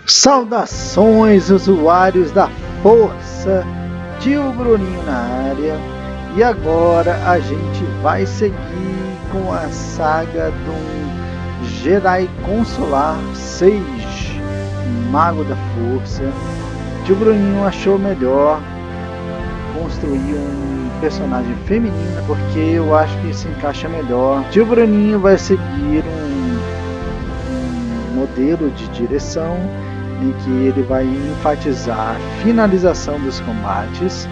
Saudações, usuários da Força, Tio Brunin na área, e agora a gente vai seguir com a saga do Jedi Consular Sage, Mago da Força. Tio Brunin achou melhor construir um personagem feminino, porque eu acho que se encaixa melhor. Tio Brunin vai seguir um modelo de direção em que ele vai enfatizar a finalização dos combates,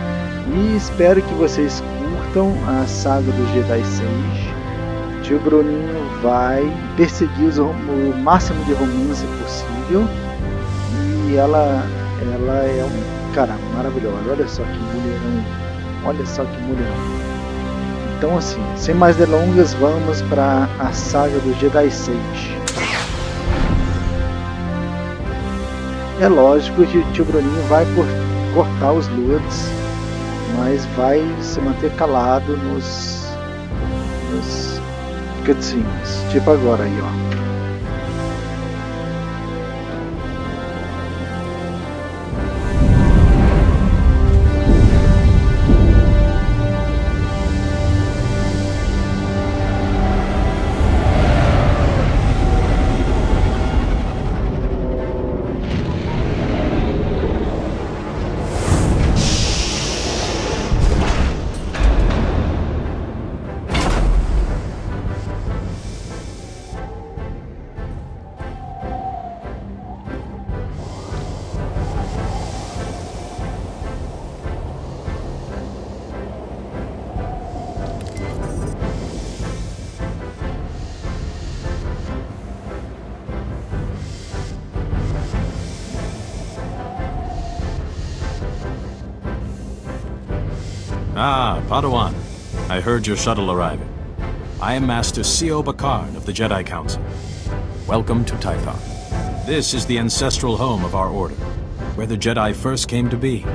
e espero que vocês curtam a saga do Jedi Sage. Tio Bruninho vai perseguir o máximo de romance possível, e ela é um cara maravilhosa. Olha só que mulherão, olha só que mulherão. Então assim, sem mais delongas, vamos para a saga do Jedi Sage. É lógico que o Tio Bruninho vai cortar os LUTs, mas vai se manter calado nos cutscenes, tipo agora aí, ó. Ah, Padawan. I heard your shuttle arriving. I am Master Tio Brunin of the Jedi Council. Welcome to Tython. This is the ancestral home of our order, where the Jedi first came to be,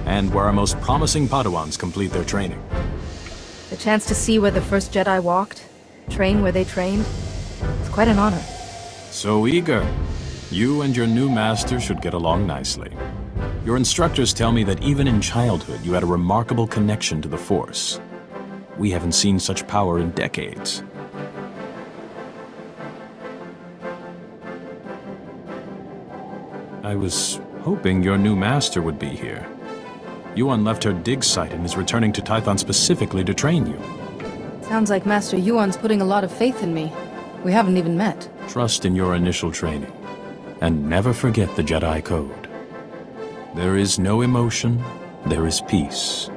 and where our most promising Padawans complete their training. The chance to see where the first Jedi walked, train where they trained, it's quite an honor. So eager. You and your new master should get along nicely. Your instructors tell me that even in childhood you had a remarkable connection to the Force. We haven't seen such power in decades. I was hoping your new master would be here. Yuan left her dig site and is returning to Tython specifically to train you. Sounds like Master Yuan's putting a lot of faith in me. We haven't even met. Trust in your initial training, and never forget the Jedi Code. There is no emotion, there is peace.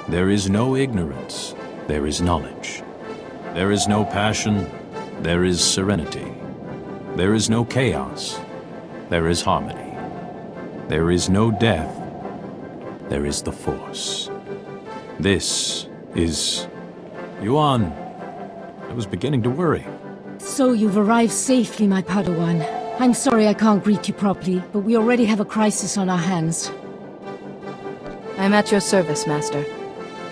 There is no ignorance, there is knowledge. There is no passion, there is serenity. There is no chaos, there is harmony. There is no death, there is the Force. This is... Yuan, I was beginning to worry. So you've arrived safely, my Padawan. I'm sorry I can't greet you properly, but we already have a crisis on our hands. I'm at your service, Master.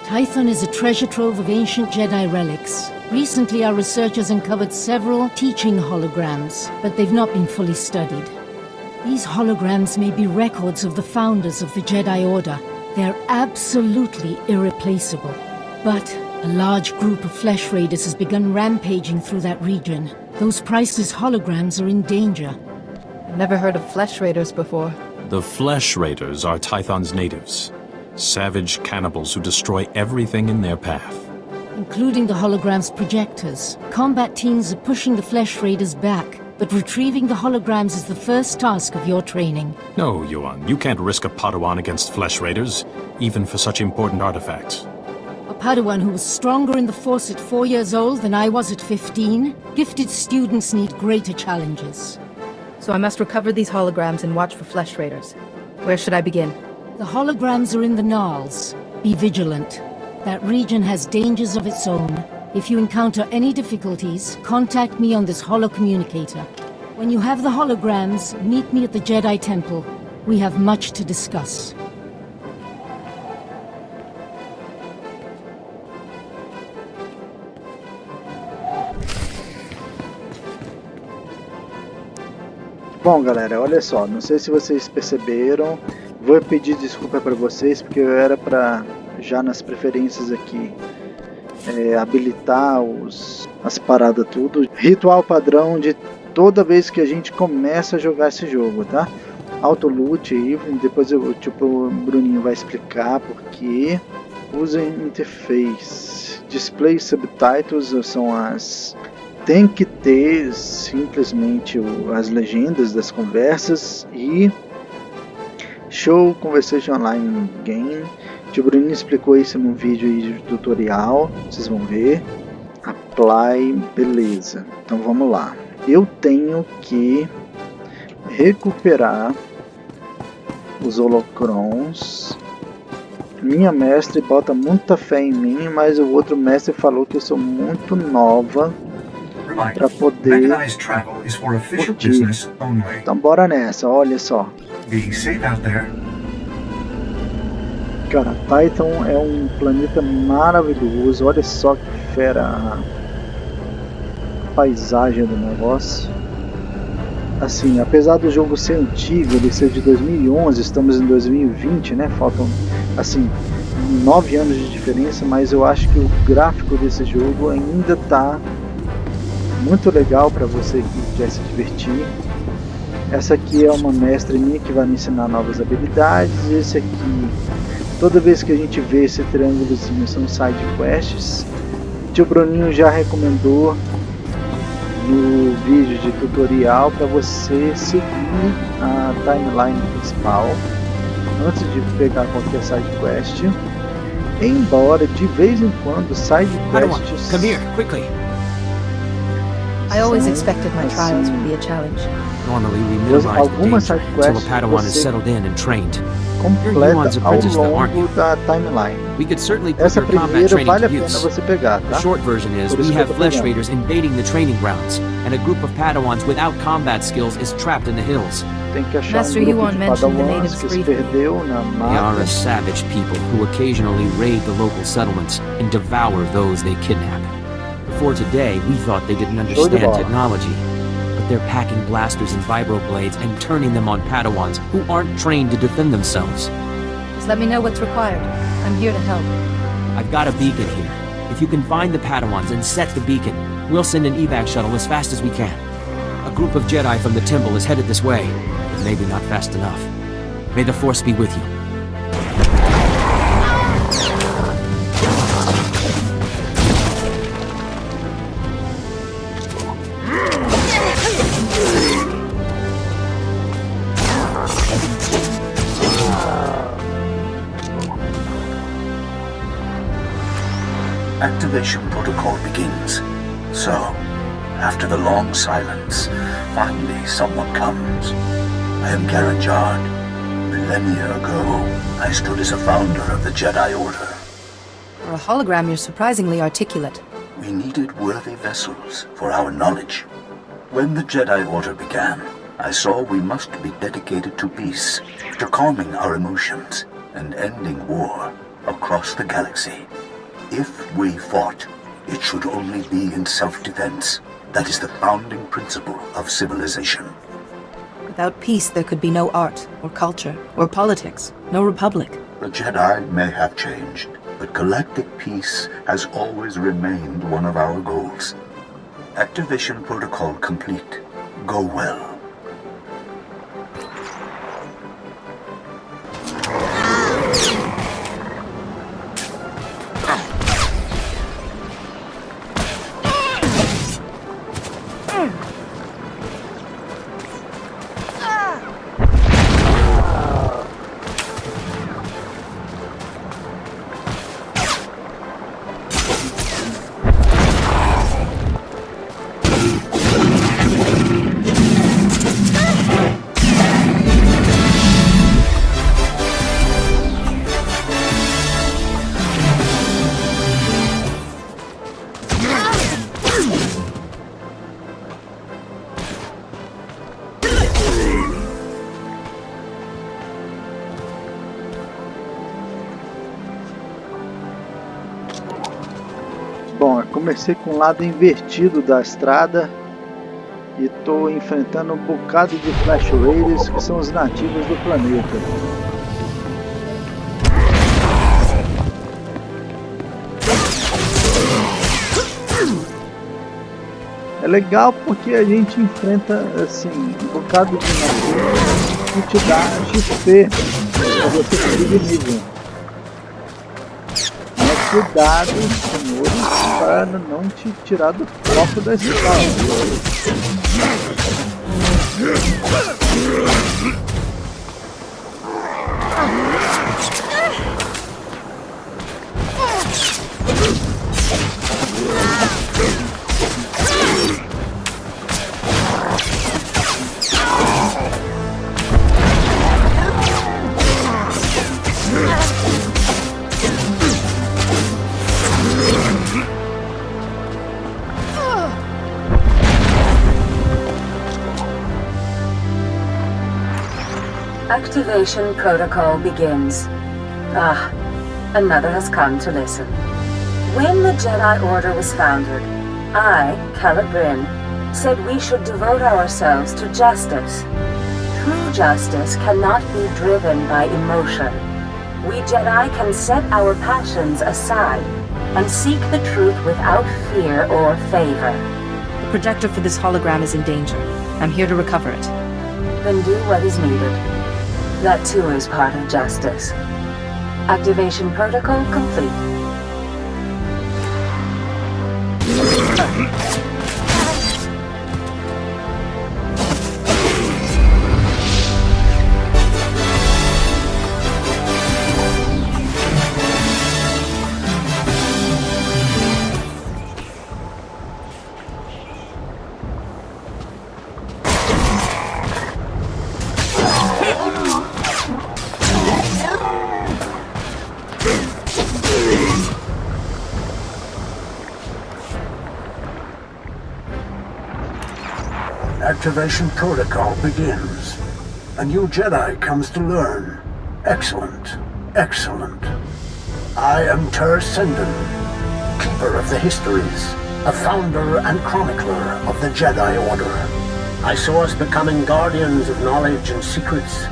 Tython is a treasure trove of ancient Jedi relics. Recently, our researchers uncovered several teaching holograms, but they've not been fully studied. These holograms may be records of the founders of the Jedi Order. They're absolutely irreplaceable. But a large group of flesh raiders has begun rampaging through that region. Those priceless holograms are in danger. I've never heard of flesh raiders before. The Flesh Raiders are Tython's natives. Savage cannibals who destroy everything in their path. Including the hologram's projectors. Combat teams are pushing the flesh raiders back, but retrieving the holograms is the first task of your training. No, Yuan, you can't risk a Padawan against Flesh Raiders, even for such important artifacts. A Padawan who was stronger in the Force at 4 years old than I was at 15? Gifted students need greater challenges. So I must recover these holograms and watch for flesh raiders. Where should I begin? The holograms are in the Gnarls. Be vigilant. That region has dangers of its own. If you encounter any difficulties, contact me on this holocommunicator. When you have the holograms, meet me at the Jedi Temple. We have much to discuss. Bom, galera, olha só, não sei se vocês perceberam, vou pedir desculpa para vocês porque eu era para já nas preferências aqui habilitar as paradas tudo. Ritual padrão de toda vez que a gente começa a jogar esse jogo, tá? Auto loot aí, depois o Bruninho vai explicar porque usa interface. Display subtitles são as... Tem que ter simplesmente as legendas das conversas e Show Conversation Online Game. Tio Brunin explicou isso no vídeo aí de tutorial, vocês vão ver. Apply, beleza. Então vamos lá. Eu tenho que recuperar os holocrons. Minha mestre bota muita fé em mim, mas o outro mestre falou que eu sou muito nova para poder curtir. Então bora nessa, olha só. Cara, Tython é um planeta maravilhoso, olha só que fera a paisagem do negócio. Assim, apesar do jogo ser antigo, ele ser de 2011, estamos em 2020, né? Faltam, assim, 9 anos de diferença, mas eu acho que o gráfico desse jogo ainda tá muito legal para você que quer se divertir. Essa aqui é uma mestre minha que vai me ensinar novas habilidades. Esse aqui, toda vez que a gente vê esse triângulozinho, são side quests. Tio Bruninho já recomendou no vídeo de tutorial para você seguir a timeline principal antes de pegar qualquer side quest. Embora de vez em quando side quests... Come here, quickly. I always expected my trials would be a challenge. Normally we minimize the danger until a Padawan is settled in and trained. Completa ao longo da timeline. We could certainly put Essa your combat primeira training vale a to pena use. você pegar, tá? The short version is we have flesh raiders invading the training grounds, and a group of Padawans without combat skills is trapped in the hills. Tem que achar Master grupo Yuan de mentioned the Padawans natives que se briefly. perdeu na They are mata. a savage people who occasionally raid the local settlements and devour those they kidnap. Before today, we thought they didn't understand technology, but they're packing blasters and vibroblades and turning them on Padawans who aren't trained to defend themselves. Just let me know what's required. I'm here to help. I've got a beacon here. If you can find the Padawans and set the beacon, we'll send an evac shuttle as fast as we can. A group of Jedi from the temple is headed this way, but maybe not fast enough. May the Force be with you. Activation protocol begins. So, after the long silence, finally someone comes. I am Garen Jard. Millennia ago, I stood as a founder of the Jedi Order. For a hologram, you're surprisingly articulate. We needed worthy vessels for our knowledge. When the Jedi Order began, I saw we must be dedicated to peace, to calming our emotions, and ending war across the galaxy. If we fought, it should only be in self-defense. That is the founding principle of civilization. Without peace, there could be no art, or culture, or politics, no republic. The Jedi may have changed, but galactic peace has always remained one of our goals. Activation protocol complete. Go well. Bom, eu comecei com o lado invertido da estrada. e tô enfrentando um bocado de Flash Raiders, que são os nativos do planeta. É legal porque a gente enfrenta assim um bocado de nativos que te dá XP para você subir de nível. Mas cuidado, senhores, para não te tirar do foco da escala. Activation protocol begins. Ah, another has come to listen. When the Jedi Order was founded, I, Tio Brunin, said we should devote ourselves to justice. True justice cannot be driven by emotion. We Jedi can set our passions aside and seek the truth without fear or favor. The projector for this hologram is in danger. I'm here to recover it. Then do what is needed. That too is part of justice. Activation protocol complete. Activation protocol begins. A new Jedi comes to learn. Excellent. Excellent. I am Senden, keeper of the histories, a founder and chronicler of the Jedi Order. I saw us becoming guardians of knowledge and secrets.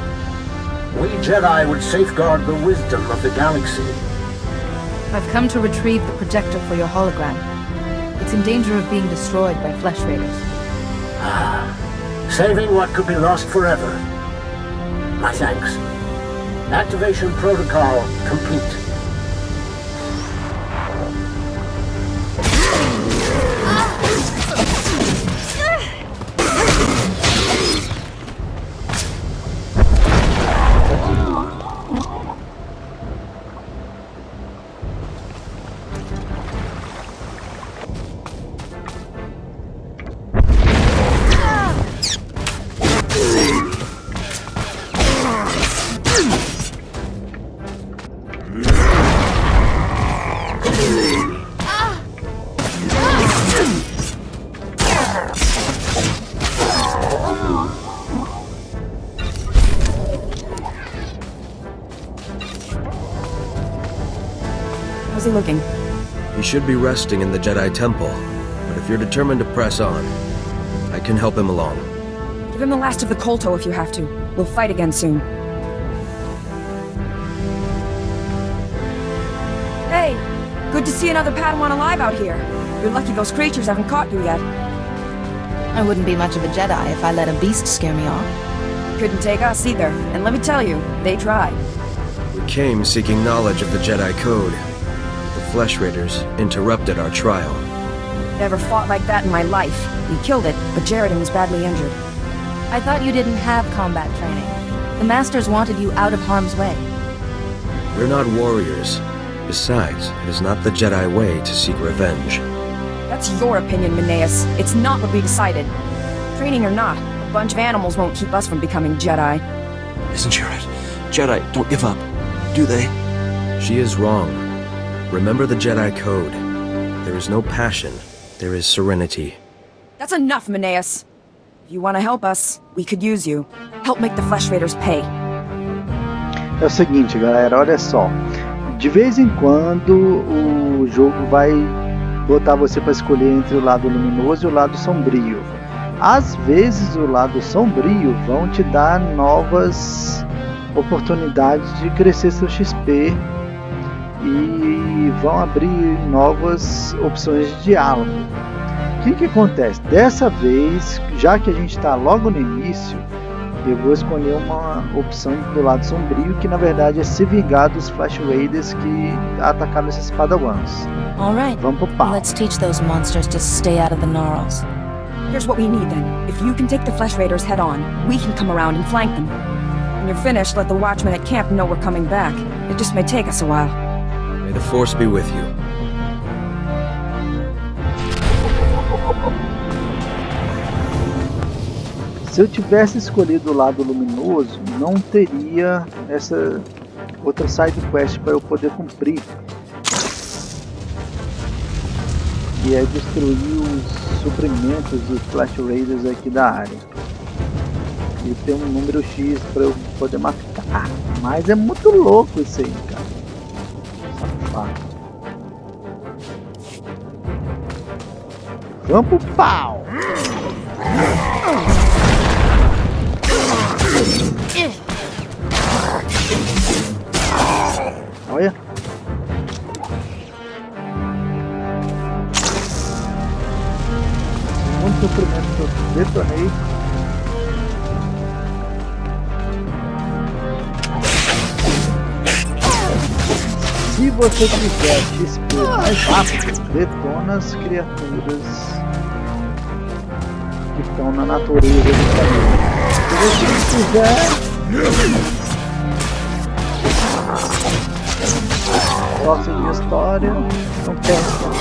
We Jedi would safeguard the wisdom of the galaxy. I've come to retrieve the projector for your hologram. It's in danger of being destroyed by Flesh Raiders. Saving what could be lost forever. My thanks. Activation protocol complete. How's he looking? He should be resting in the Jedi Temple, but if you're determined to press on, I can help him along. Give him the last of the Kolto if you have to. We'll fight again soon. Hey! Good to see another Padawan alive out here. You're lucky those creatures haven't caught you yet. I wouldn't be much of a Jedi if I let a beast scare me off. Couldn't take us either, and let me tell you, they tried. We came seeking knowledge of the Jedi Code. The Flesh Raiders interrupted our trial. Never fought like that in my life. We killed it, but Jaredin was badly injured. I thought you didn't have combat training. The Masters wanted you out of harm's way. We're not warriors. Besides, it is not the Jedi way to seek revenge. That's your opinion, Mineas. It's not what we decided. Training or not, a bunch of animals won't keep us from becoming Jedi. Isn't she right? Jedi don't give up, do they? She is wrong. Remember the Jedi Code. There is no passion, there is serenity. That's enough, Mineas. If you want to help us, we could use you. Help make the Flesh Raiders pay. É o seguinte, galera, olha só. De vez em quando o jogo vai botar você para escolher entre o lado luminoso e o lado sombrio. Às vezes o lado sombrio vão te dar novas oportunidades de crescer seu XP e vão abrir novas opções de diálogo. O que acontece? Dessa vez, já que a gente está logo no início, eu vou escolher uma opção do lado sombrio, que na verdade é se vingar dos Flash Raiders que atacaram esses Padawans. Alright, vamos pro pau. Let's teach those monsters to stay out of the gnarls. Here's what we need then. If you can take the Flesh Raiders head on, we can come around and flank them. When you're finished, let the watchmen at camp know we're coming back. It just may take us a while. May the Force be with you. Se eu tivesse escolhido o lado luminoso, não teria essa outra side quest para eu poder cumprir. E é destruir os suprimentos dos Flash Raiders aqui da área. E tem um número X para eu poder matar. Mas é muito louco isso aí, cara. Safado. Vamos pro pau! Olha. Muito sofrimento que eu detonei. Se você quiser XP mais rápido, detona as criaturas que estão na natureza do caminho. Se você quiser só seguir a história, não pensa.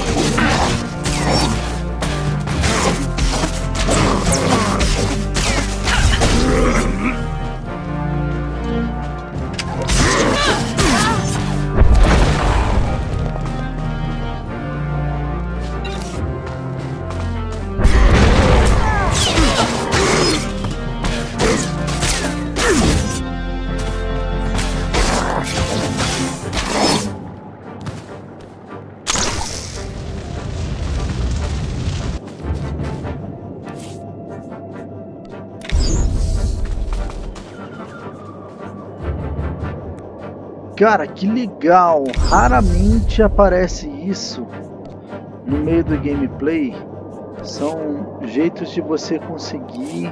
Cara, que legal! Raramente aparece isso no meio do gameplay. São jeitos de você conseguir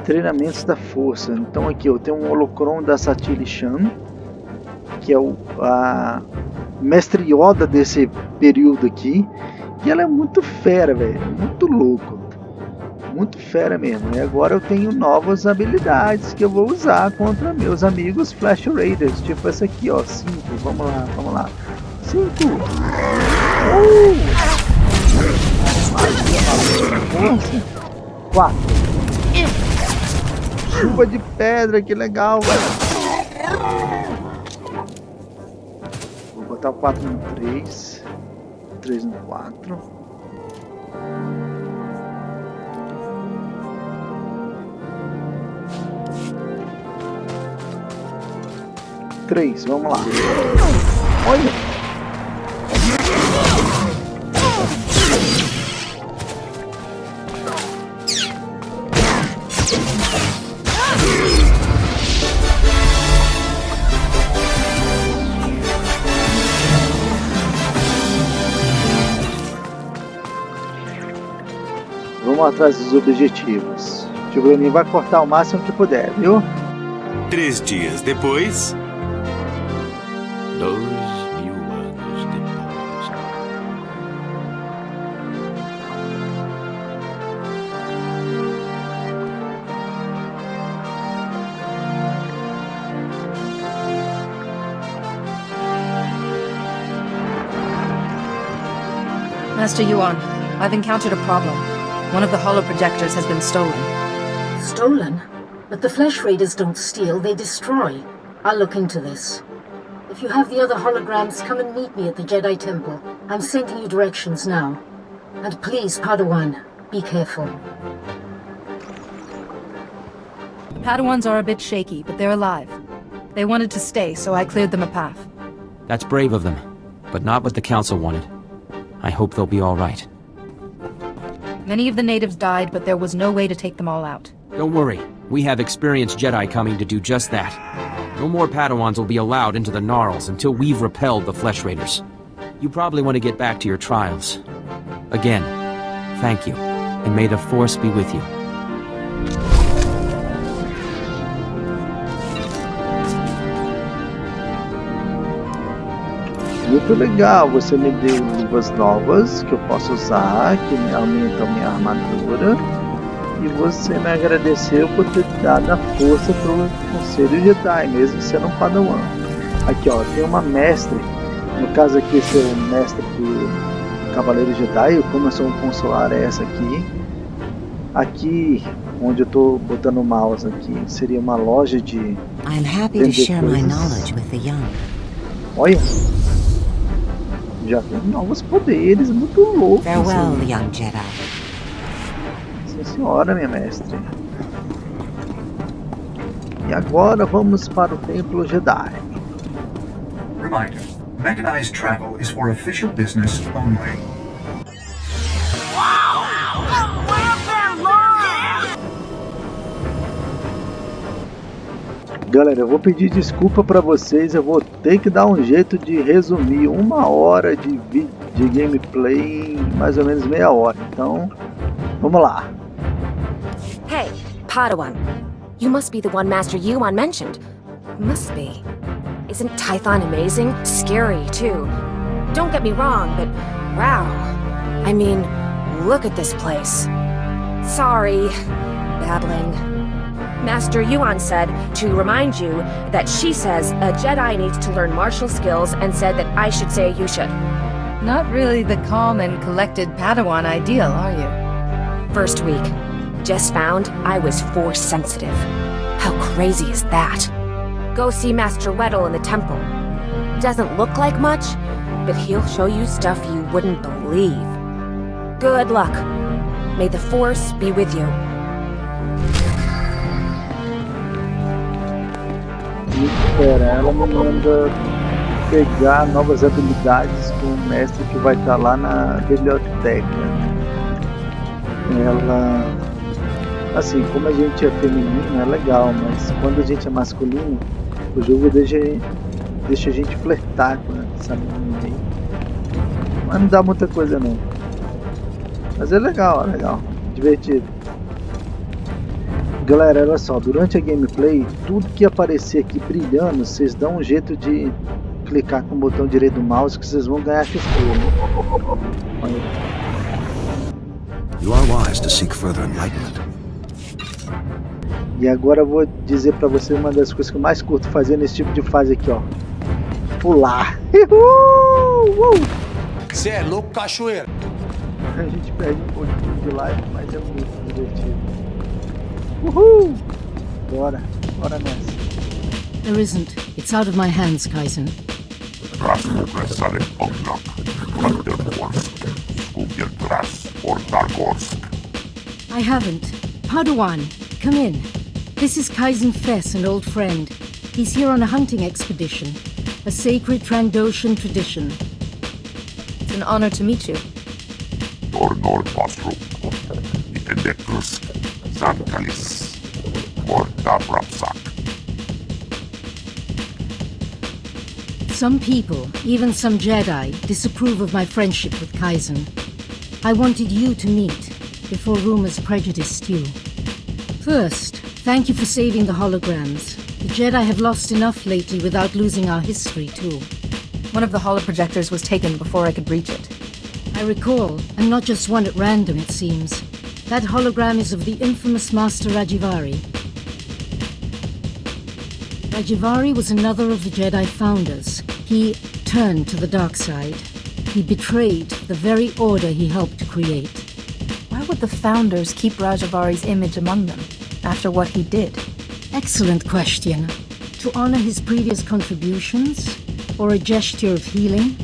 treinamentos da força. Então aqui eu tenho um holocron da Satili Shan, que é a mestre Yoda desse período aqui. E ela é muito fera, velho. Muito louco. Muito fera mesmo. E agora eu tenho novas habilidades que eu vou usar contra meus amigos Flash Raiders. Tipo essa aqui, ó. 5. Vamos lá, vamos lá. 5. 4. Chuva de pedra, que legal, velho. Vou botar o 4 no 3. 3 no 4. 3, vamos lá. Olha! Vamos atrás dos objetivos. O Tio Brunin vai cortar o máximo que puder, viu? 3 dias depois... 2000 anos depois. Master Yuan, I've encountered a problem. One of the holo projectors has been stolen. Stolen? But the Flesh Raiders don't steal, they destroy. I'll look into this. If you have the other holograms, come and meet me at the Jedi Temple. I'm sending you directions now. And please, Padawan, be careful. The Padawans are a bit shaky, but they're alive. They wanted to stay, so I cleared them a path. That's brave of them, but not what the Council wanted. I hope they'll be all right. Many of the natives died, but there was no way to take them all out. Don't worry. We have experienced Jedi coming to do just that. No more Padawans will be allowed into the Gnarls until we've repelled the Flesh Raiders. You probably want to get back to your trials. Again, thank you, and may the Force be with you. Muito legal, você me deu luvas novas que eu posso usar, que aumentam minha armadura. E você me agradeceu por ter dado a força para o Conselho Jedi, mesmo sendo um Padawan. Aqui ó, tem uma mestre, no caso aqui esse é o mestre do Cavaleiro Jedi, como eu sou um consular é essa aqui. Aqui, onde eu estou botando o mouse aqui, seria uma loja de I'm happy to share my knowledge with the young. Olha, já tem novos poderes, muito louco. Farewell, young Jedi. Sim senhora, minha mestre. E agora vamos para o Templo Jedi. Reminder, mechanized travel is for official business only. Galera, eu vou pedir desculpa para vocês, eu vou ter que dar um jeito de resumir 1 hora de gameplay em mais ou menos meia hora, então vamos lá. Hey, Padawan. You must be the one Master Yuan mentioned. Must be. Isn't Tython amazing? Scary, too. Don't get me wrong, but wow. I mean, look at this place. Sorry, babbling. Master Yuan said to remind you that she says a Jedi needs to learn martial skills and said that I should say you should. Not really the calm and collected Padawan ideal, are you? First week. Just found I was Force sensitive. How crazy is that? Go see Master Weddle in the temple. Doesn't look like much, but he'll show you stuff you wouldn't believe. Good luck. May the Force be with you. Ela me manda pegar novas habilidades com o mestre que vai estar lá na biblioteca. Ela, assim, como a gente é feminino é legal, mas quando a gente é masculino, o jogo deixa a gente flertar com essa menina aí. Mas não dá muita coisa não. Mas é legal, divertido. Galera, olha só, durante a gameplay, tudo que aparecer aqui brilhando, vocês dão um jeito de clicar com o botão direito do mouse que vocês vão ganhar XP. You are wise to seek further enlightenment. E agora eu vou dizer pra vocês uma das coisas que eu mais curto fazer nesse tipo de fase aqui, ó. Pular. Cê é louco, cachoeira. A gente perde um pouquinho de life, mas é muito divertido. Uhul! Bora nessa. There isn't. It's out of my hands, Kassan. I haven't. Padawan, come in. This is Kassan Fess, an old friend. He's here on a hunting expedition. A sacred Trandoshan tradition. It's an honor to meet you. Some people, even some Jedi, disapprove of my friendship with Kassan. I wanted you to meet, before rumors prejudiced you. First, thank you for saving the holograms. The Jedi have lost enough lately without losing our history, too. One of the holoprojectors was taken before I could reach it. I recall, and not just one at random, it seems. That hologram is of the infamous Master Rajivari. Rajivari was another of the Jedi founders. He turned to the dark side. He betrayed the very order he helped to create. Why would the founders keep Rajavari's image among them, after what he did? Excellent question. To honor his previous contributions? Or a gesture of healing?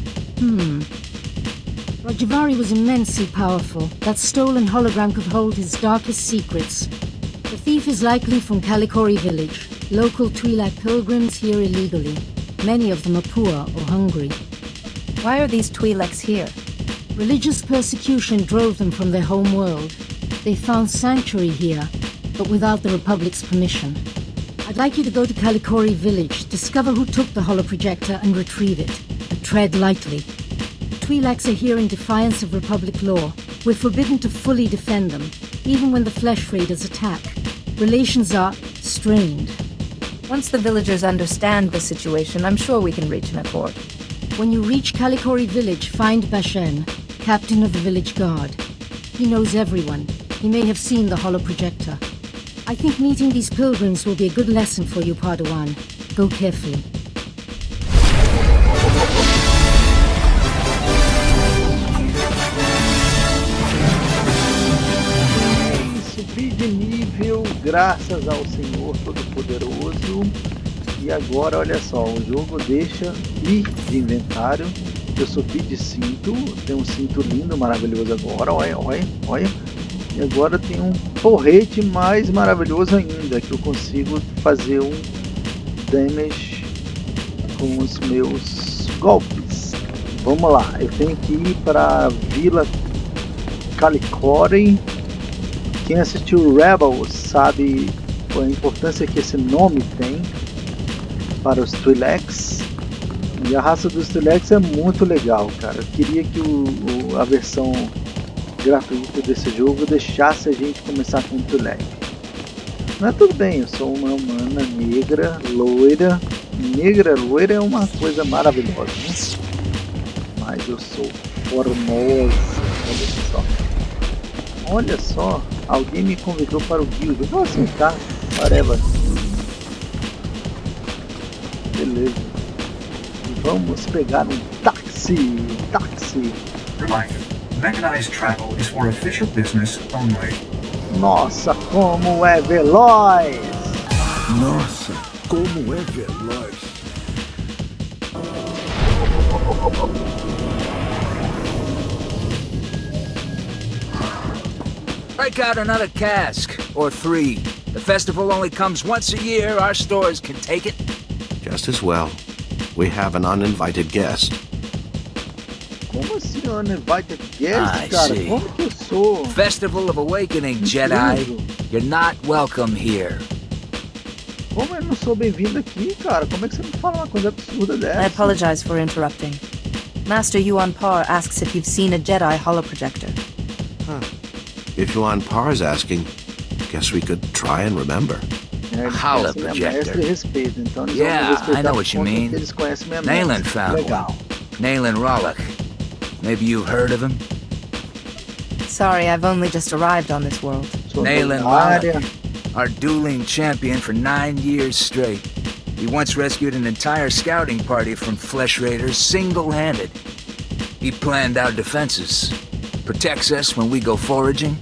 Rajivari was immensely powerful. That stolen hologram could hold his darkest secrets. The thief is likely from Kalikori village. Local Twi'lek pilgrims here illegally. Many of them are poor or hungry. Why are these Twi'leks here? Religious persecution drove them from their home world. They found sanctuary here, but without the Republic's permission. I'd like you to go to Kalikori village, discover who took the holoprojector, and retrieve it. But tread lightly. The Twi'leks are here in defiance of Republic law. We're forbidden to fully defend them, even when the Flesh Raiders attack. Relations are strained. Once the villagers understand the situation, I'm sure we can reach an accord. When you reach Kalikori village, find Bashen, captain of the village guard. He knows everyone. He may have seen the holoprojector. I think meeting these pilgrims will be a good lesson for you, Padawan. Go carefully. Subi de nível graças ao Senhor Todo-Poderoso. E agora, olha só, o jogo deixa ir de inventário. Eu subi de cinto, tem um cinto lindo, maravilhoso agora, olha, olha, olha. E agora tem um porrete mais maravilhoso ainda, que eu consigo fazer um damage com os meus golpes. Vamos lá, eu tenho que ir para a Vila Kalikori. Quem assistiu Rebels sabe a importância que esse nome tem para os Twi'leks. E a raça dos Twi'leks é muito legal, cara. Eu queria que a versão gratuita desse jogo deixasse a gente começar com o Twi'lek. Mas tudo bem, eu sou uma humana negra, loira. Negra, loira é uma coisa maravilhosa, né? Mas eu sou formosa, olha só. Olha só, alguém me convidou para o guild. Eu vou aceitar, whatever. Beleza. Vamos pegar um táxi. Táxi. Reminder, mechanized travel is for official business only. Nossa, como é veloz! Nossa, como é veloz! Break out another cask, or 3. The festival only comes once a year, our stores can take it. Just as well. We have an uninvited guest. Como assim uninvited guest, cara? See. Como que eu sou? Festival of Awakening, Jedi. You're not welcome here. Como eu não sou bem-vindo aqui, cara? Como é que você me fala uma coisa absurda dessa? I apologize for interrupting. Master Yuan Par asks if you've seen a Jedi holoprojector. Huh. If Yuan Par's asking, guess we could try and remember. A holoprojector. Então yeah, I know what you mean. Nayland found Legal. one. Nayland Rollock. Maybe you've heard of him? Sorry, I've only just arrived on this world. Nayland Rollock, our dueling champion for 9 years straight. He once rescued an entire scouting party from Flesh Raiders single-handed. He planned our defenses, protects us when we go foraging.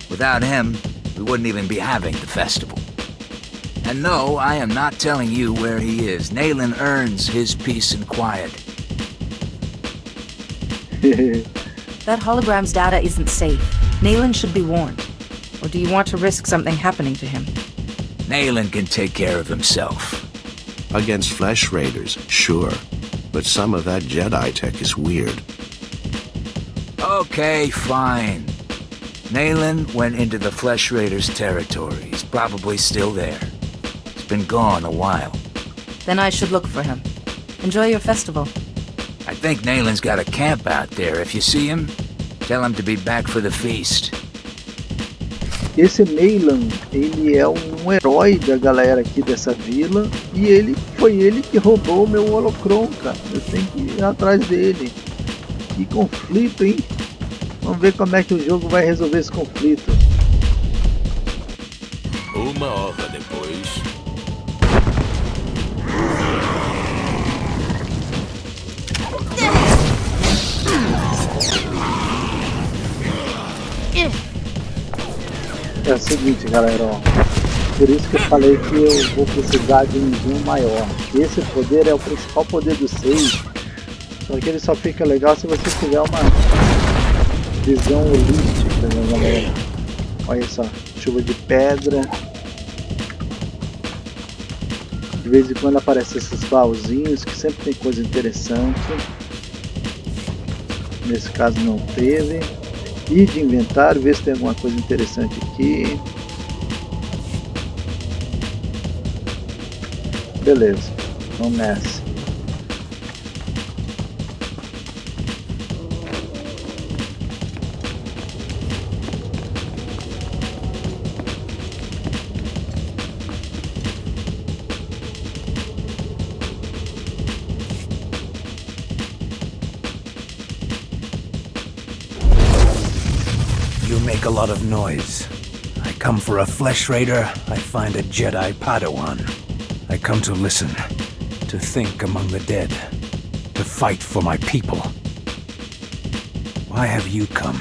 Without him, we wouldn't even be having the festival. And no, I am not telling you where he is. Nayland earns his peace and quiet. That hologram's data isn't safe. Nayland should be warned. Or do you want to risk something happening to him? Nayland can take care of himself. Against Flesh Raiders, sure. But some of that Jedi tech is weird. Okay, fine. Nayland went into the Flesh Raiders' territory. He's probably still there. He's been gone a while. Then I should look for him. Enjoy your festival. I think Nayland's got a camp out there. If you see him, tell him to be back for the feast. Esse Nayland, ele é um herói da galera aqui dessa vila. E foi ele que roubou o meu holocron, cara. Eu tenho que ir atrás dele. Que conflito, hein? Vamos ver como é que o jogo vai resolver esse conflito. Uma hora depois. É o seguinte, galera, ó. Por isso que eu falei que eu vou precisar de um zoom maior. Esse poder é o principal poder do Sage. Só que ele só fica legal se você tiver uma visão holística, né, galera? Olha só, chuva de pedra. De vez em quando aparecem esses baúzinhos que sempre tem coisa interessante. Nesse caso não teve. E de inventário, ver se tem alguma coisa interessante aqui. Beleza, vamos nessa. You make a lot of noise. I come for a flesh raider, I find a Jedi Padawan. I come to listen, to think among the dead, to fight for my people. Why have you come?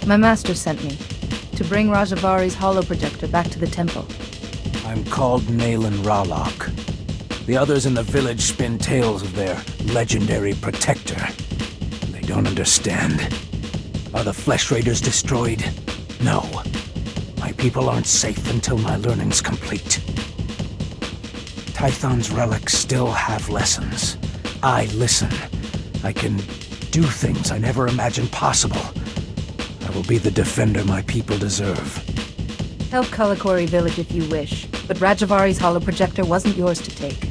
My master sent me to bring Rajavari's holoprojector back to the temple. I'm called Naylan Ralok. The others in the village spin tales of their legendary protector. They don't understand. Are the flesh raiders destroyed? No. My people aren't safe until my learning's complete. Tython's relics still have lessons. I listen. I can do things I never imagined possible. I will be the defender my people deserve. Help Kalakori village if you wish, but Rajavari's holoprojector wasn't yours to take.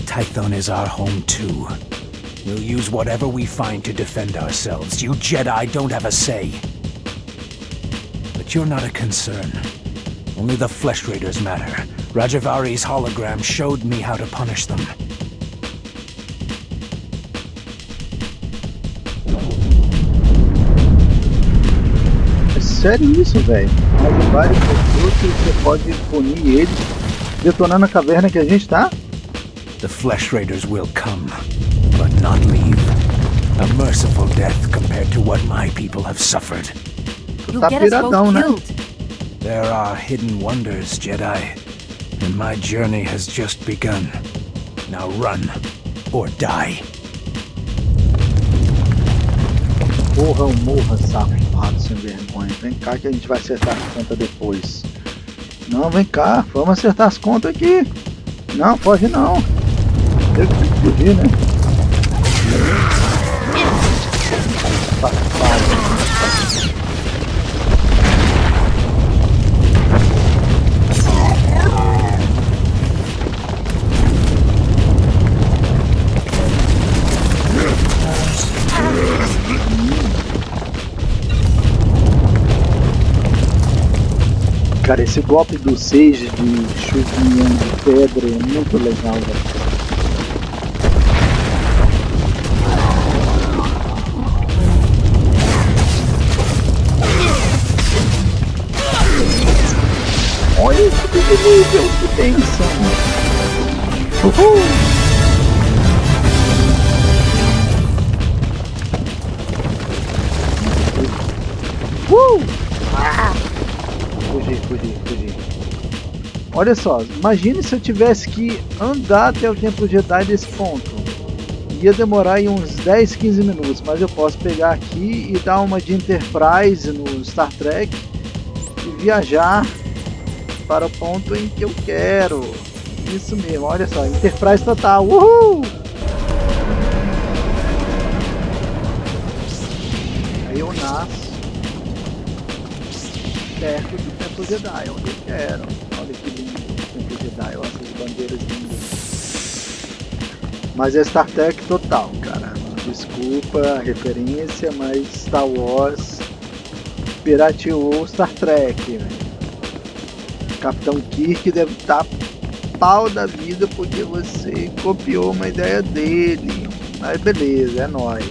Tython is our home too. We'll use whatever we find to defend ourselves. You Jedi don't have a say. But you're not a concern. Only the flesh raiders matter. Rajavari's hologram showed me how to punish them. É sério isso, velho? Rajavari's mostrou que você pode punir eles detonando a caverna que a gente tá? The flesh raiders will come, but not leave. A merciful death compared to what my people have suffered. Tu tá piradão, né? There are hidden wonders, Jedi, and my journey has just begun. Now run, or die. Porra, morra, safado sem vergonha. Vem cá que a gente vai acertar as contas depois. Não, vem cá, vamos acertar as contas aqui. Não, pode não. Eu que tenho que fugir, né? Safado. Cara, esse golpe do Sage de chuvinha de pedra é muito legal, velho. Olha que nível, que tensão. Uhul! Fugir. Olha só, imagine se eu tivesse que andar até o Templo Jedi desse ponto. Ia demorar aí uns 10, 15 minutos, mas eu posso pegar aqui e dar uma de Enterprise no Star Trek e viajar para o ponto em que eu quero. Isso mesmo, olha só, Enterprise total. Uhul! Aí eu nasço perto do Templo Jedi, onde eu quero. Olha que lindo o Templo Jedi, olha essas bandeiras lindas. Mas é Star Trek total, cara. Desculpa a referência, mas Star Wars pirateou Star Trek, velho. Capitão Kirk deve estar pau da vida porque você copiou uma ideia dele. Mas beleza, é nóis.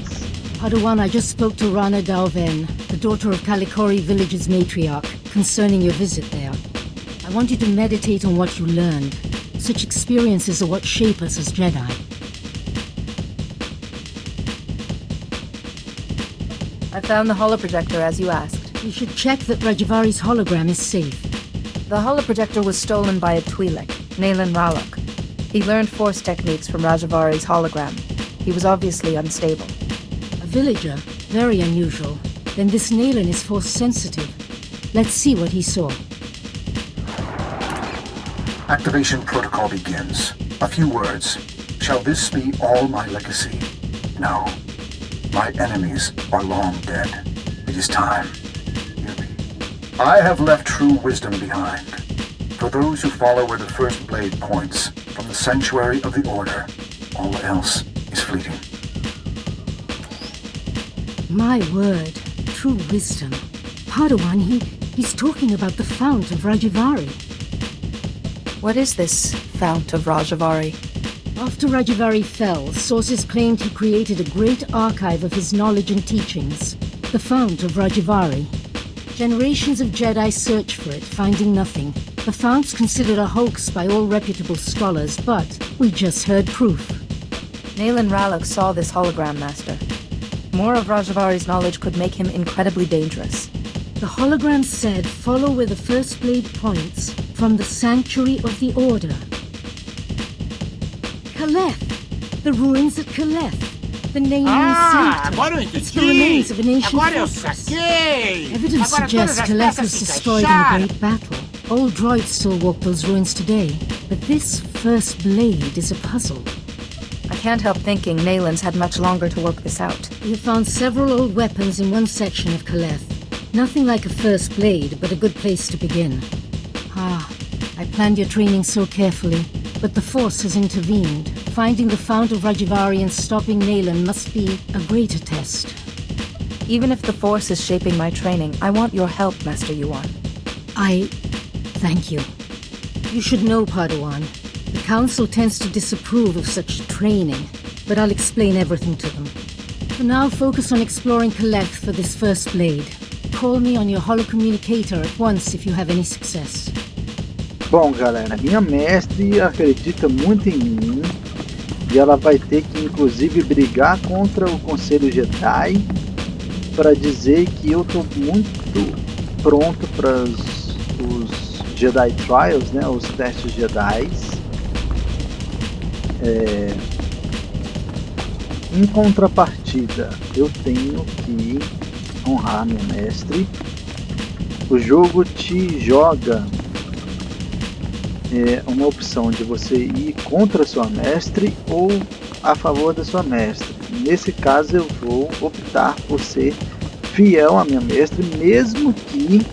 Padawan, I just spoke to Rana Dalven, the daughter of Kalakori village's matriarch, concerning your visit there. I want you to meditate on what you learned. Such experiences are what shape us as Jedi. I found the holoprojector as you asked. We should check that Rajavari's hologram is safe. The holoprojector was stolen by a Twi'lek, Naylan Ralok. He learned Force techniques from Rajavari's hologram. He was obviously unstable. A villager? Very unusual. Then this Naylan is Force sensitive. Let's see what he saw. Activation protocol begins. A few words. Shall this be all my legacy? No. My enemies are long dead. It is time. Hear me. I have left true wisdom behind. For those who follow where the first blade points, from the sanctuary of the Order, all else is fleeting. My word, true wisdom. Padawan, he's talking about the Fount of Rajavari. What is this Fount of Rajavari? After Rajavari fell, sources claimed he created a great archive of his knowledge and teachings, the Fount of Rajavari. Generations of Jedi search for it, finding nothing. The Fount's considered a hoax by all reputable scholars, but we just heard proof. Nayland Rallock saw this hologram, Master. More of Rajavari's knowledge could make him incredibly dangerous. The hologram said, follow where the first blade points, from the sanctuary of the Order. Kaleth! The ruins at Kaleth! The name sanctum. Agora eu It's the remains of an ancient Agora eu fortress. saquei! Evidence Agora suggests todas as Kaleth peças was se destroyed in a encaixaram. great battle. Old droids still walk those ruins today, but this first blade is a puzzle. I can't help thinking Nayland's had much longer to work this out. We have found several old weapons in one section of Kaleth. Nothing like a first blade, but a good place to begin. I planned your training so carefully, but the Force has intervened. Finding the Fount of Rajavari and stopping Nayland must be a greater test. Even if the Force is shaping my training, I want your help, Master Yuan. Thank you. You should know, Padawan. The Council tends to disapprove of such training, but I'll explain everything to them. For now, focus on exploring Kaleth for this first blade. Call me on your holocommunicator at once if you have any success. Bom, galera, minha mestre acredita muito em mim e ela vai ter que, inclusive, brigar contra o Conselho Jedi para dizer que eu tô muito pronto para os Jedi Trials, né, os testes Jedi. Em contrapartida, eu tenho que honrar meu mestre. O jogo te joga uma opção de você ir contra a sua mestre ou a favor da sua mestre. Nesse caso eu vou optar por ser fiel à minha mestre, mesmo que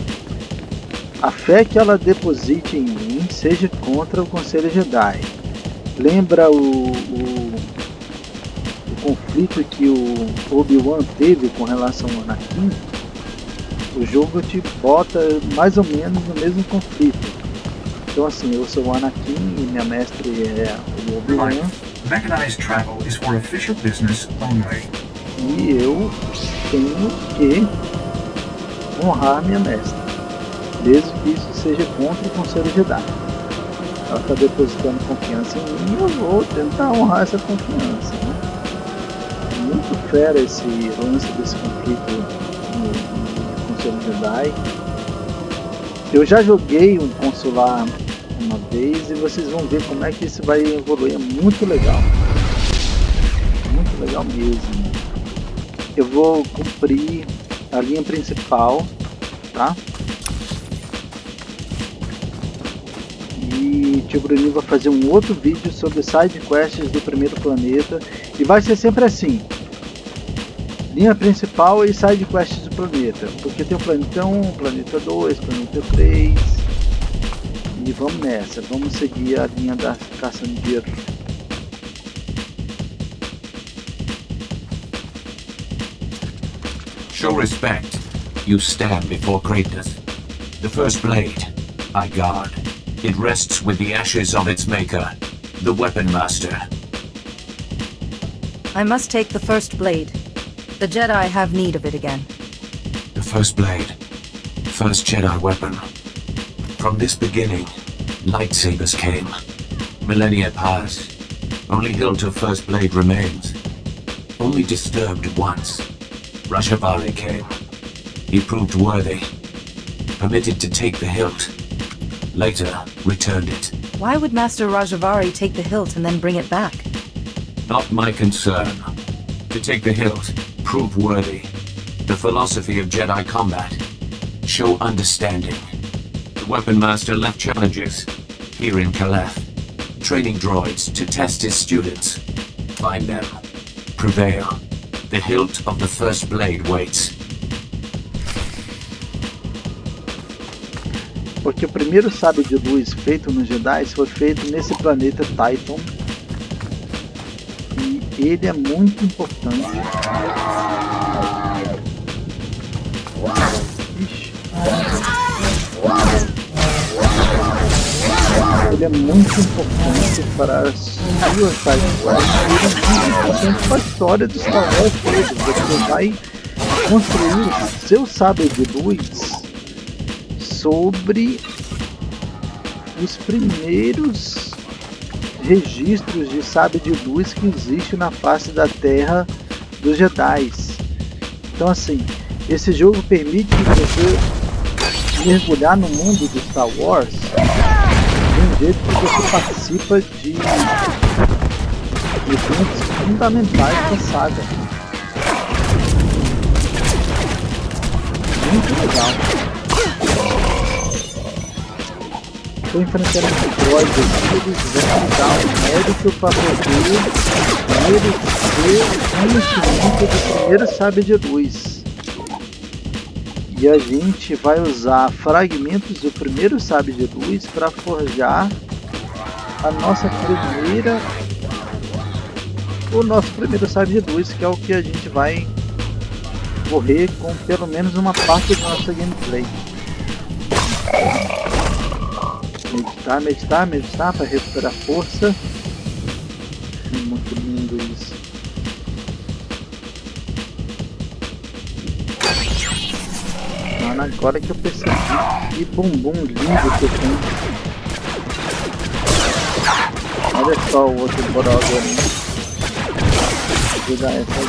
a fé que ela deposite em mim seja contra o Conselho Jedi. Lembra o conflito que o Obi-Wan teve com relação ao Anakin? O jogo te bota mais ou menos no mesmo conflito. Então assim, eu sou o Anakin e minha mestre é o Obi-Wan. Mechanized travel is for official business only. E eu tenho que honrar minha mestre, mesmo que isso seja contra o Conselho Jedi. Ela está depositando confiança em mim e eu vou tentar honrar essa confiança, né? Muito fera esse lance desse conflito no Conselho Jedi. Eu já joguei um consular uma vez e vocês vão ver como é que isso vai evoluir. É muito legal mesmo. Eu vou cumprir a linha principal, tá? E Tio Brunin vai fazer um outro vídeo sobre side quests do primeiro planeta e vai ser sempre assim: linha principal e side quests do planeta, porque tem o planeta 1, planeta 2, planeta 3 e vamos nessa, vamos seguir a linha da Kassan. Show respect. You stand before greatness. The first blade, I guard. It rests with the ashes of its maker, the Weapon Master. I must take the first blade. The Jedi have need of it again. The first blade, first Jedi weapon. From this beginning, lightsabers came. Millennia passed. Only hilt of first blade remains. Only disturbed once. Rajavari came. He proved worthy. Permitted to take the hilt. Later, returned it. Why would Master Rajavari take the hilt and then bring it back? Not my concern. To take the hilt, prove worthy. The philosophy of Jedi combat. Show understanding. The Weapon Master left challenges. Here in Kaleth. Training droids to test his students. Find them. Prevail. The hilt of the first blade waits. Porque o primeiro sábio de luz feito nos Jedi foi feito nesse planeta Tython. E ele é muito importante. Ixi. Ele é muito importante para as suas sidequests. Ele é muito importante para a história do Star Wars todo. Você vai construir o seu sábio de luz sobre os primeiros registros de sábio de luz que existe na face da Terra dos Jedi. Então assim, esse jogo permite que você mergulhar no mundo do Star Wars de um jeito que você participa de eventos fundamentais da saga. Muito legal. Estou enfrentando esse droid aqui, eles vão me dar um mérito para poder merecer o conhecimento do primeiro sábio de luz. E a gente vai usar fragmentos do primeiro sábio de luz para forjar a nossa o nosso primeiro sábio de luz, que é o que a gente vai correr com pelo menos uma parte da nossa gameplay. Meditar para recuperar força. É muito lindo isso. Mano, agora que eu percebi que bumbum lindo que eu tenho. Olha só o outro brogo ali. Vou dar essa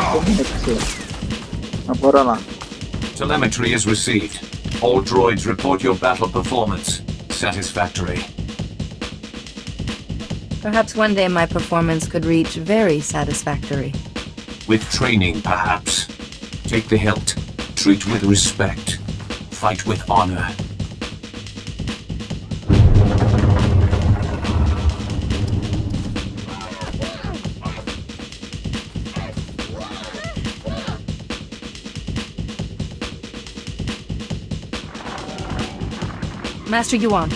mas bora lá. Telemetry is received. All droids report your battle performance. Satisfactory. Perhaps one day my performance could reach very satisfactory. With training, perhaps. Take the hilt. Treat with respect. Fight with honor. Master Yuan,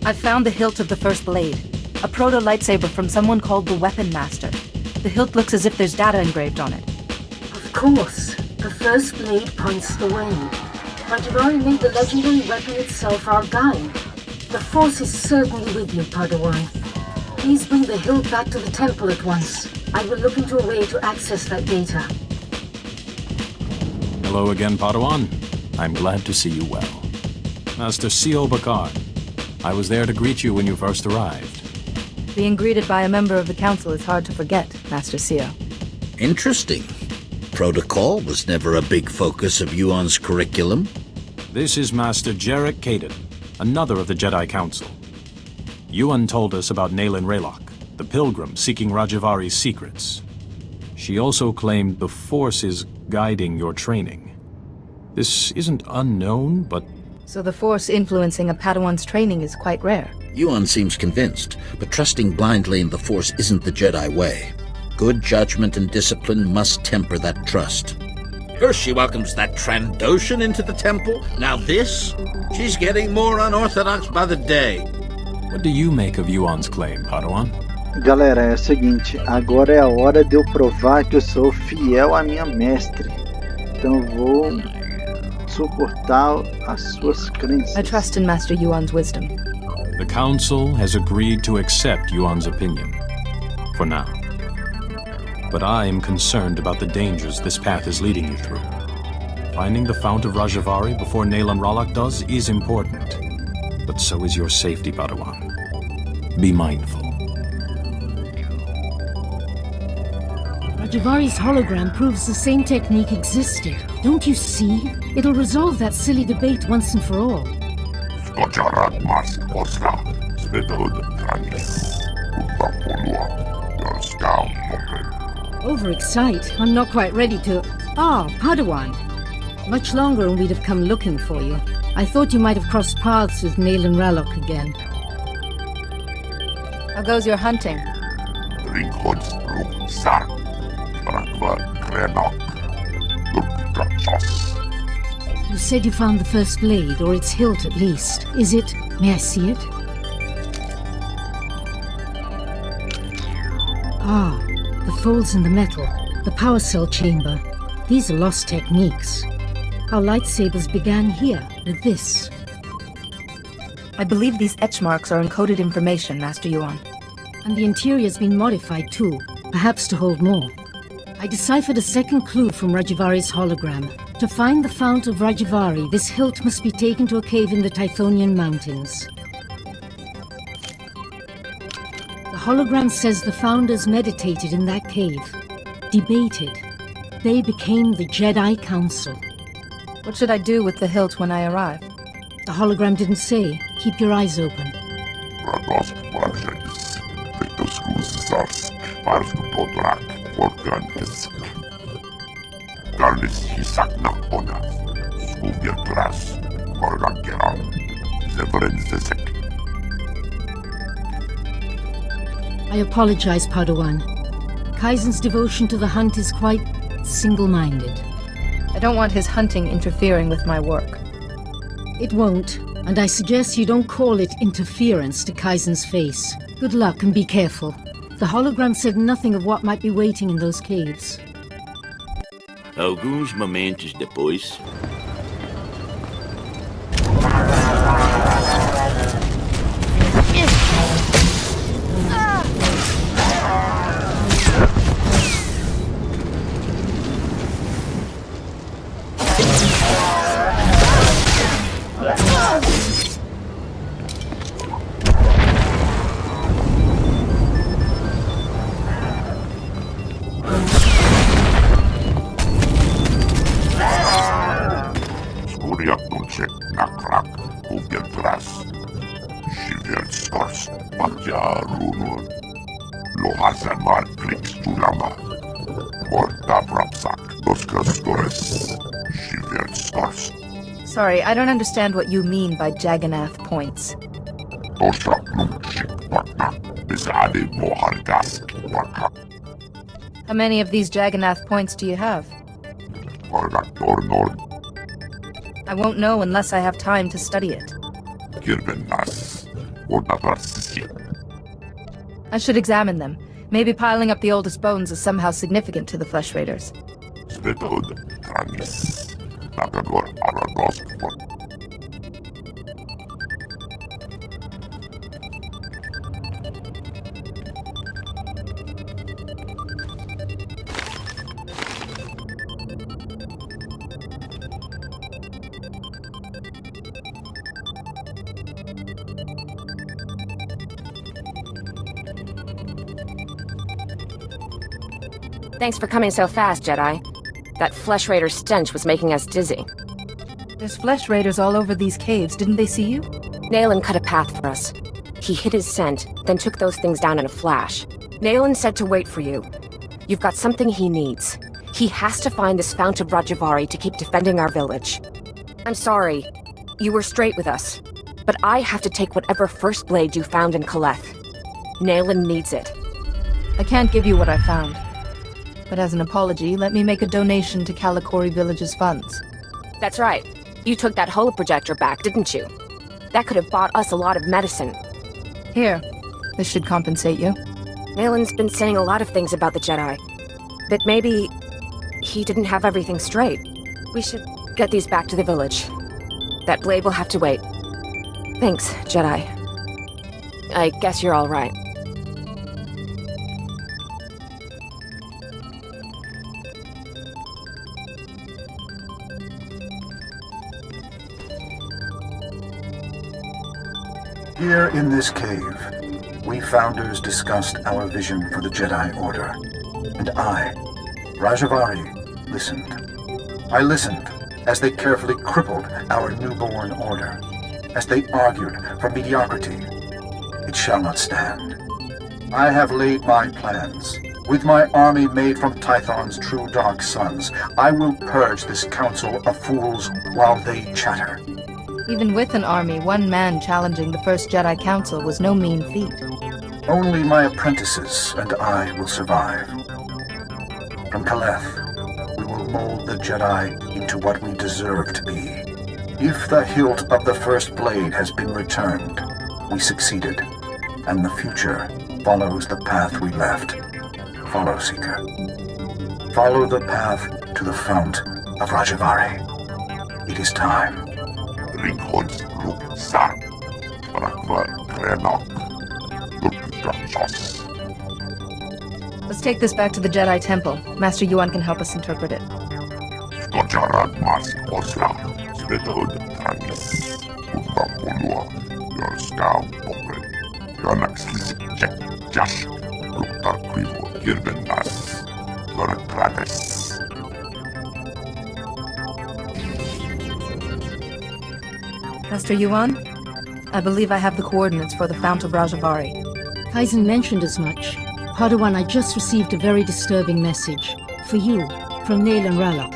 I've found the hilt of the first blade. A proto-lightsaber from someone called the Weapon Master. The hilt looks as if there's data engraved on it. Of course. The first blade points the way. Rajvari made the legendary weapon itself our guide. The Force is certainly with you, Padawan. Please bring the hilt back to the temple at once. I will look into a way to access that data. Hello again, Padawan. I'm glad to see you well. Master C.O. Bakar. I was there to greet you when you first arrived. Being greeted by a member of the council is hard to forget, Master C.O. Interesting. Protocol was never a big focus of Yuan's curriculum. This is Master Jarek Kaden, another of the Jedi Council. Yuan told us about Nayland Raylock, the pilgrim seeking Rajavari's secrets. She also claimed the Force is guiding your training. This isn't unknown, but... So the Force influencing a Padawan's training is quite rare. Yuan seems convinced, but trusting blindly in the Force isn't the Jedi way. Good judgment and discipline must temper that trust. First she welcomes that Trandoshan into the temple, now this? She's getting more unorthodox by the day. What do you make of Yuan's claim, Padawan? Galera, é o seguinte, agora é a hora de eu provar que eu sou fiel à minha mestre. Então eu vou suportar as suas crenças. I trust in Master Yuan's wisdom. The Council has agreed to accept Yuan's opinion. For now. But I am concerned about the dangers this path is leading you through. Finding the Fount of Rajavari before Nayland Raylock does is important. But so is your safety, Padawan. Be mindful. Rajavari's hologram proves the same technique existed. Don't you see? It'll resolve that silly debate once and for all. Overexcite? I'm not quite ready to... Ah, Padawan. Much longer and we'd have come looking for you. I thought you might have crossed paths with Nayland Raylock again. How goes your hunting? You said you found the first blade, or its hilt at least. Is it... may I see it? Ah, the folds in the metal. The power cell chamber. These are lost techniques. Our lightsabers began here, with this. I believe these etch marks are encoded information, Master Yuan. And the interior's been modified too, perhaps to hold more. I deciphered a second clue from Rajavari's hologram. To find the fount of Rajavari, this hilt must be taken to a cave in the Tythonian mountains. The hologram says the founders meditated in that cave, debated. They became the Jedi Council. What should I do with the hilt when I arrive? The hologram didn't say. Keep your eyes open. I apologize, Padawan. Kaizen's devotion to the hunt is quite single-minded. I don't want his hunting interfering with my work. It won't, and I suggest you don't call it interference to Kaizen's face. Good luck and be careful. The hologram said nothing of what might be waiting in those caves. Alguns momentos depois... Sorry, I don't understand what you mean by Jagannath points. How many of these Jagannath points do you have? I won't know unless I have time to study it. I should examine them. Maybe piling up the oldest bones is somehow significant to the Flesh Raiders. Thanks for coming so fast, Jedi. That Flesh Raider stench was making us dizzy. There's Flesh Raiders all over these caves. Didn't they see you? Naylan cut a path for us. He hid his scent, then took those things down in a flash. Naylan said to wait for you. You've got something he needs. He has to find this fount of Rajavari to keep defending our village. I'm sorry. You were straight with us. But I have to take whatever first blade you found in Kaleth. Naylan needs it. I can't give you what I found. But as an apology, let me make a donation to Kalikori Village's funds. That's right. You took that holoprojector back, didn't you? That could have bought us a lot of medicine. Here. This should compensate you. Naylan's been saying a lot of things about the Jedi. But maybe... he didn't have everything straight. We should get these back to the village. That blade will have to wait. Thanks, Jedi. I guess you're all right. Here in this cave, we Founders discussed our vision for the Jedi Order. And I, Rajavari, listened. I listened as they carefully crippled our newborn order, as they argued for mediocrity. It shall not stand. I have laid my plans. With my army made from Tython's true dark sons, I will purge this council of fools while they chatter. Even with an army, one man challenging the first Jedi Council was no mean feat. Only my apprentices and I will survive. From Kaleth, we will mold the Jedi into what we deserve to be. If the hilt of the first blade has been returned, we succeeded, and the future follows the path we left. Follow, Seeker. Follow the path to the fount of Rajavary. It is time. Let's take this back to the Jedi Temple. Master Yuan can help us interpret it. Master Yuan, I believe I have the coordinates for the Fount of Rajavary. Kassan mentioned as much. Padawan, I just received a very disturbing message. For you, from Naylan Rallock.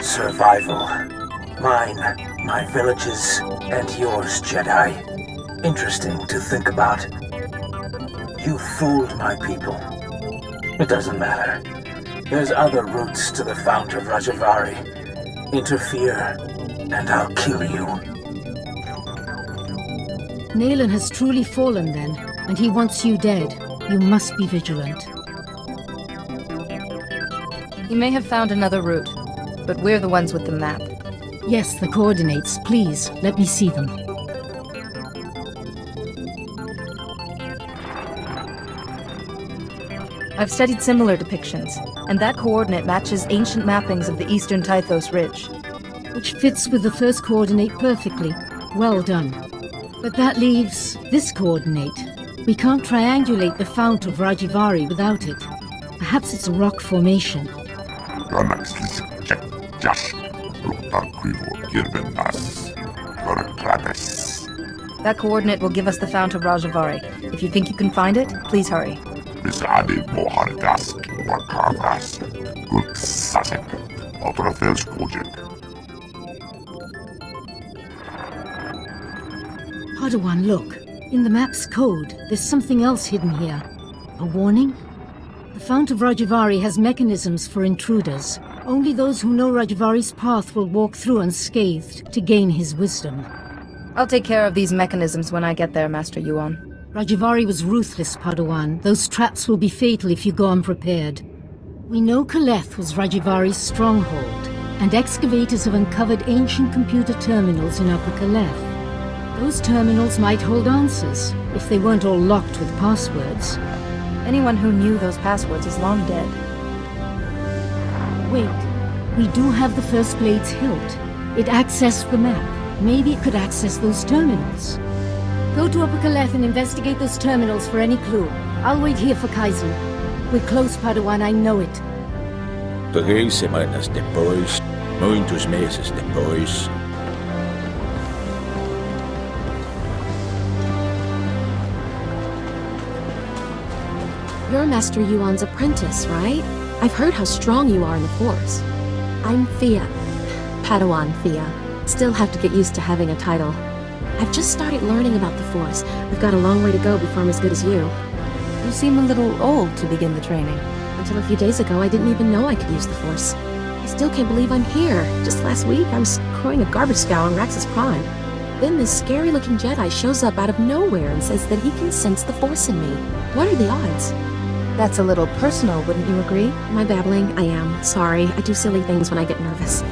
Survival. Mine, my villages, and yours, Jedi. Interesting to think about. You fooled my people. It doesn't matter. There's other routes to the Fount of Rajavary. Interfere, and I'll kill you. Naylan has truly fallen then, and he wants you dead. You must be vigilant. He may have found another route, but we're the ones with the map. Yes, the coordinates. Please, let me see them. I've studied similar depictions, and that coordinate matches ancient mappings of the eastern Tythos Ridge. Which fits with the first coordinate perfectly. Well done. But that leaves this coordinate. We can't triangulate the Fount of Rajavary without it. Perhaps it's a rock formation. That coordinate will give us the Fount of Rajavary. If you think you can find it, please hurry. Padawan, look. In the map's code, there's something else hidden here. A warning? The Fount of Rajavary has mechanisms for intruders. Only those who know Rajavari's path will walk through unscathed to gain his wisdom. I'll take care of these mechanisms when I get there, Master Yuan. Rajavary was ruthless, Padawan. Those traps will be fatal if you go unprepared. We know Kaleth was Rajavari's stronghold, and excavators have uncovered ancient computer terminals in Upper Kaleth. Those terminals might hold answers, if they weren't all locked with passwords. Anyone who knew those passwords is long dead. Wait, we do have the First Blade's hilt. It accessed the map. Maybe it could access those terminals. Go to Upper Kaleth and investigate those terminals for any clue. I'll wait here for Kassan. We're close, Padawan, I know it. 3 semanas depois, muitos meses depois. You're Master Yuan's apprentice, right? I've heard how strong you are in the Force. I'm Thea. Padawan Thea. Still have to get used to having a title. I've just started learning about the Force. We've got a long way to go before I'm as good as you. You seem a little old to begin the training. Until a few days ago, I didn't even know I could use the Force. I still can't believe I'm here. Just last week, I was screwing a garbage scow on Raxus Prime. Then this scary-looking Jedi shows up out of nowhere and says that he can sense the Force in me. What are the odds? That's a little personal, wouldn't you agree? Am I babbling? I am. Sorry, I do silly things when I get nervous.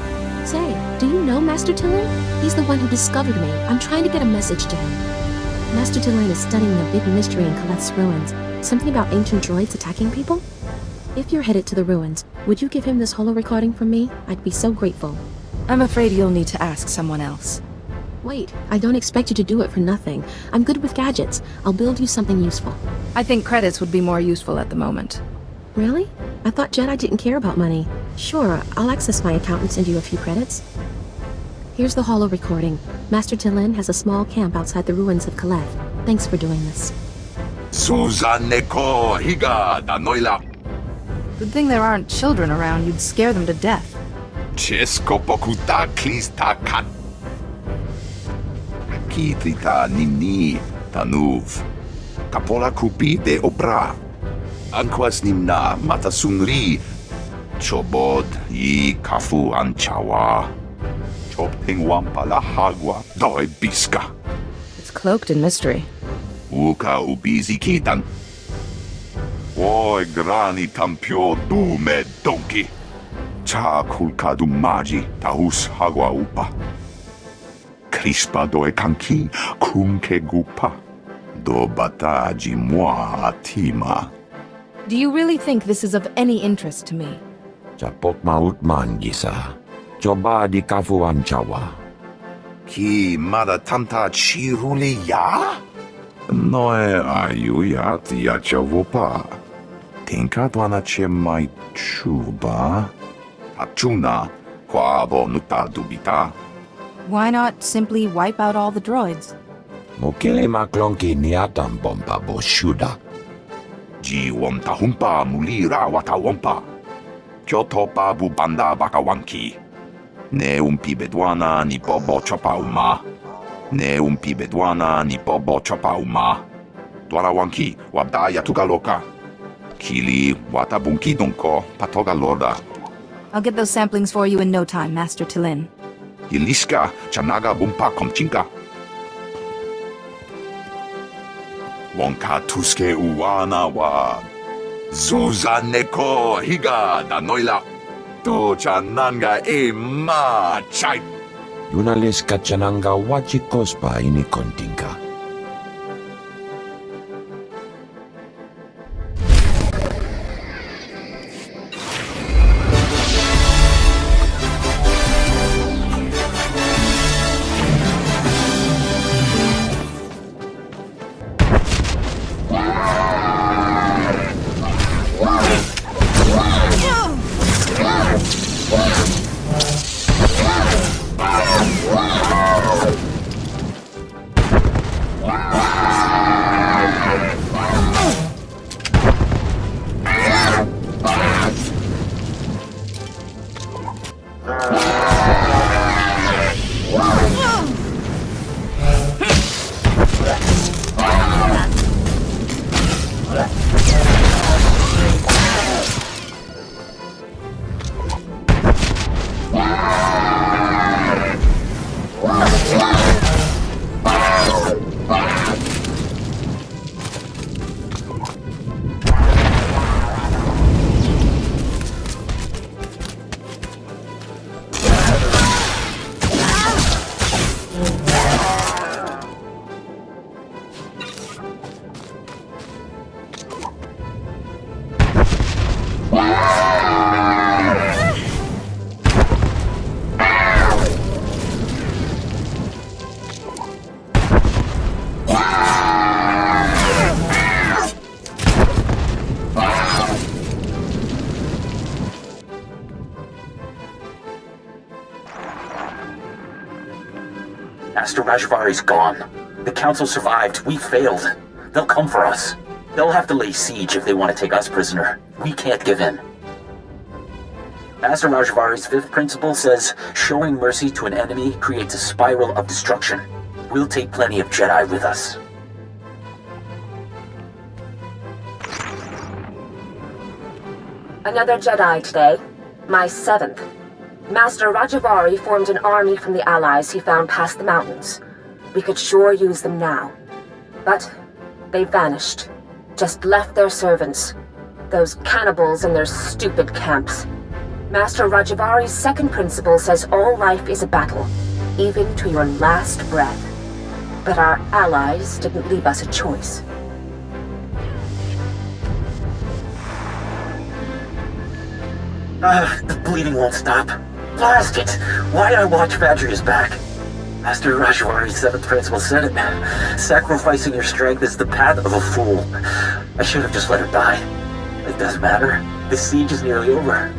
Say, do you know Master Tillen? He's the one who discovered me. I'm trying to get a message to him. Master Tillen is studying a big mystery in Kaleth's ruins. Something about ancient droids attacking people? If you're headed to the ruins, would you give him this holo recording from me? I'd be so grateful. I'm afraid you'll need to ask someone else. Wait, I don't expect you to do it for nothing. I'm good with gadgets. I'll build you something useful. I think credits would be more useful at the moment. Really? I thought Jedi didn't care about money. Sure, I'll access my account and send you a few credits. Here's the holo recording. Master Tillen has a small camp outside the ruins of Kaleth. Thanks for doing this. Good thing there aren't children around. You'd scare them to death. Kitita nimni tanuv. Kapola kupi de obra. Anquas nimna matasunri Chobod I kafu anchawa. Chopting wampala hagwa doi biska. It's cloaked in mystery. Uka ubizi kitan. Oi grani tampio dume donkey. Cha kulka dumaji tahus hagwa upa. Crispa doe kanki kunke gupa. Do bataji moi atima. Do you really think this is of any interest to me? Chapok maut man gisa. Coba di kafuan Jawa. Ki mada tamta chiruli ya? Noe ayu ya tia chavopa. Tinka dwana che mai chuba. Achuna kwabo nuta dubita. Why not simply wipe out all the droids? Mokele maklonki niatam bomba boshuda. Ji wonta humpa mulira wata wompa. Kyoto babu banda bakawanki. Ne bedwana ni bobo chopauma. Ne bedwana ni bobo chopauma. Dwana wanki wabdaya tugaloka. Kili watabunki donko patoga loda. I'll get those samplings for you in no time, Master Tilin. Iliska chanaga bumpa komchinka. Wonka tuske uwana wa. Zuza neko higa da noila. To chananga e ma chai. Yunalis kachananga wachi kospa ini kontinka. Master Rajavari's gone. The Council survived. We failed. They'll come for us. They'll have to lay siege if they want to take us prisoner. We can't give in. Master Rajavari's fifth principle says, showing mercy to an enemy creates a spiral of destruction. We'll take plenty of Jedi with us. Another Jedi today. My seventh. Master Rajavari formed an army from the allies he found past the mountains. We could sure use them now. But they vanished. Just left their servants. Those cannibals in their stupid camps. Master Rajavari's second principle says all life is a battle, even to your last breath. But our allies didn't leave us a choice. The bleeding won't stop. Blast it! Why'd I watch Vadria's back? Master Rajavari's seventh principle said it. Sacrificing your strength is the path of a fool. I should have just let her die. It doesn't matter. The siege is nearly over.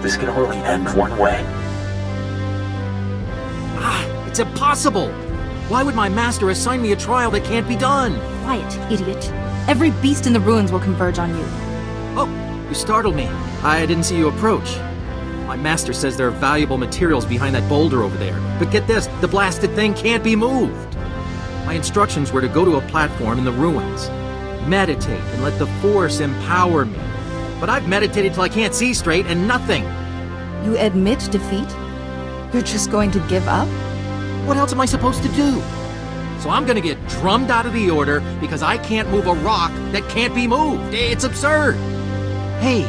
This can only end one way. It's impossible! Why would my master assign me a trial that can't be done? Quiet, idiot. Every beast in the ruins will converge on you. Oh, you startled me. I didn't see you approach. My master says there are valuable materials behind that boulder over there. But get this, the blasted thing can't be moved. My instructions were to go to a platform in the ruins, meditate, and let the Force empower me. but I've meditated till I can't see straight and nothing. You admit defeat? You're just going to give up? What else am I supposed to do? So I'm gonna get drummed out of the order because I can't move a rock that can't be moved. It's absurd. Hey,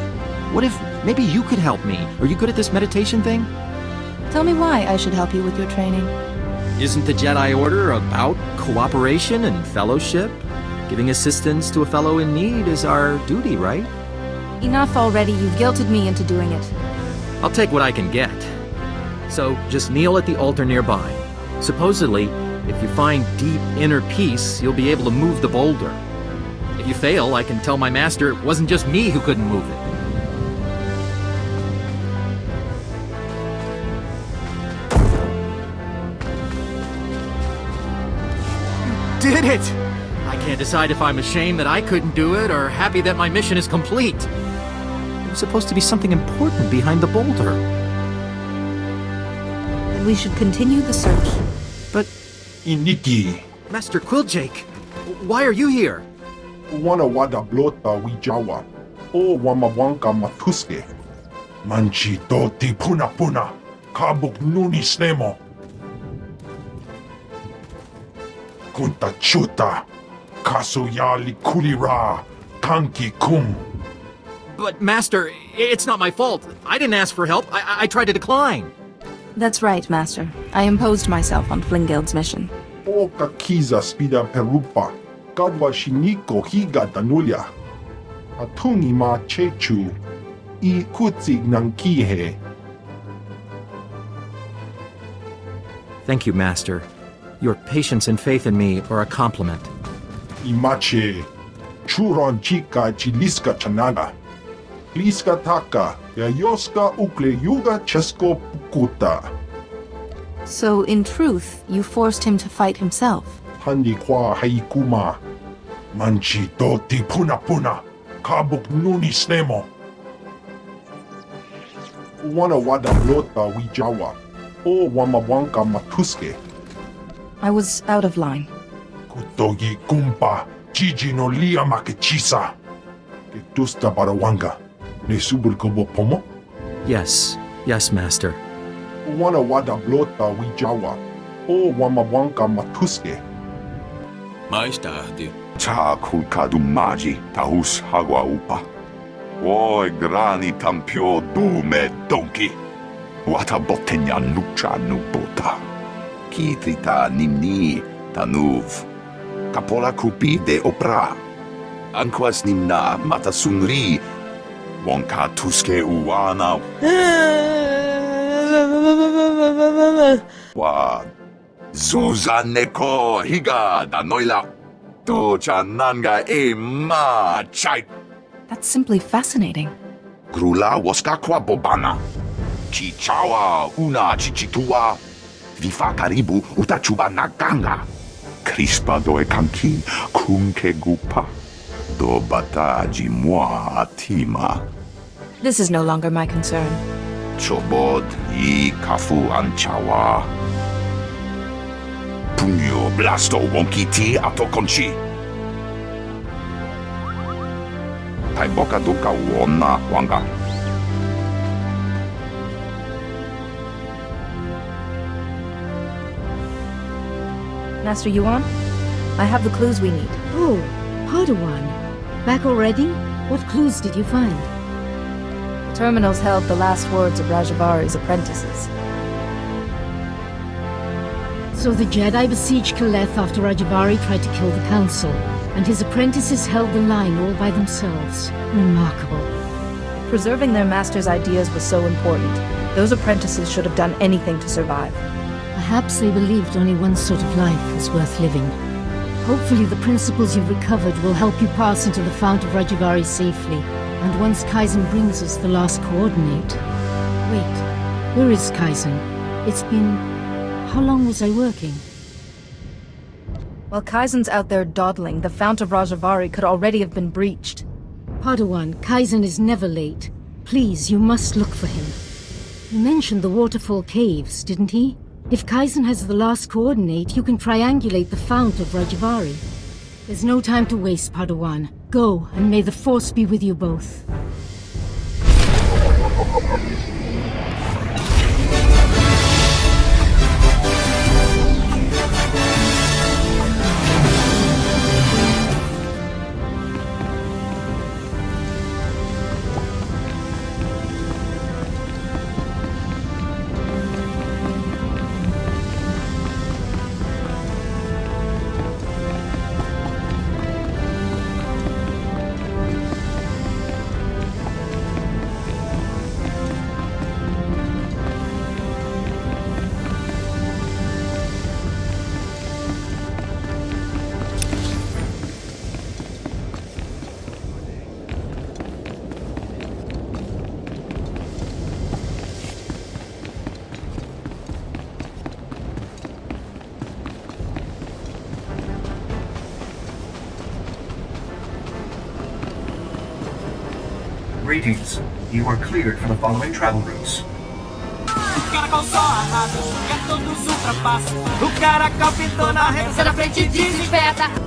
what if maybe you could help me? Are you good at this meditation thing? Tell me why I should help you with your training. Isn't the Jedi Order about cooperation and fellowship? Giving assistance to a fellow in need is our duty, right? Enough already. You've guilted me into doing it. I'll take what I can get. So just kneel at the altar nearby. Supposedly, if you find deep inner peace, you'll be able to move the boulder. If you fail, I can tell my master it wasn't just me who couldn't move it. Did it! I can't decide if I'm ashamed that I couldn't do it or happy that my mission is complete. There was supposed to be something important behind the boulder. Then we should continue the search. But... Iniki. Master Quilljake, why are you here? Wana wada blota wijawa. O wamawanka matuske. Manchi doti puna puna. Kabuk nuni snemo. Kunta chuta. Kasuyali kulira. Kanki kum. But, Master, it's not my fault. I didn't ask for help. I tried to decline. That's right, Master. I imposed myself on Flingild's mission. O kakiza spida perupa. Gadwa shiniko higa danulia. Atungi ma chechu. I kutsig nankihe. Thank you, Master. Your patience and faith in me are a compliment. Imache. Churon chika chiliska chanaga. Liska taka. Yayoska ukle yuga chesko pukuta. So, in truth, you forced him to fight himself? Handi kwa haikuma. Manchi doti puna puna. Kabuk nuni snemo. Wana wada blota wijawa. O wamawanka matuske. I was out of line. Kutogi kumpa. Jiji no lia makechisa. Ketusta barawanga. Ne subur kobo pomo? Yes, Master. Wana wada blota wijawa. O wamawanka matuske. Mais tarde. Cha kulkadu maji tahus hagwa upa. Oi grani tampio dume donki. Wata botenya nucha nubota. Kitrita nimni tanuv. Kapola kupi de opra. Anquas nimna matasunri. Wonka tuske uwana. Wa Zuzaneko higa da noila. Tocha nanga e ma chai. That's simply fascinating. Grula waska kwa bobana. Chichawa una chichitua. Vifa karibu utachuba naganga. Crispa doe kanki kunke gupa. Do bataji moi atima. This is no longer my concern. Chobod I kafu anchawa. Punyo blasto wonkiti atokonchi. Taiboka duka wona wanga. Master Yuan, I have the clues we need. Oh, Padawan. Back already? What clues did you find? The terminals held the last words of Rajavari's apprentices. So the Jedi besieged Kaleth after Rajavari tried to kill the Council, and his apprentices held the line all by themselves. Remarkable. If preserving their master's ideas was so important, those apprentices should have done anything to survive. Perhaps they believed only one sort of life was worth living. Hopefully the principles you've recovered will help you pass into the Fount of Rajavari safely, and once Kaizen brings us the last coordinate... Wait, where is Kaizen? It's been... How long was I working? While Kaizen's out there dawdling, the Fount of Rajavari could already have been breached. Padawan, Kaizen is never late. Please, you must look for him. He mentioned the waterfall caves, didn't he? If Kaizen has the last coordinate, you can triangulate the Fount of Rajavari. There's no time to waste, Padawan. Go, and may the Force be with you both. Greetings. You are cleared for the following travel routes. O caracol só arrasa, quer todos ultrapassa. O caracol pintou na reta, sai da frente e desespeta.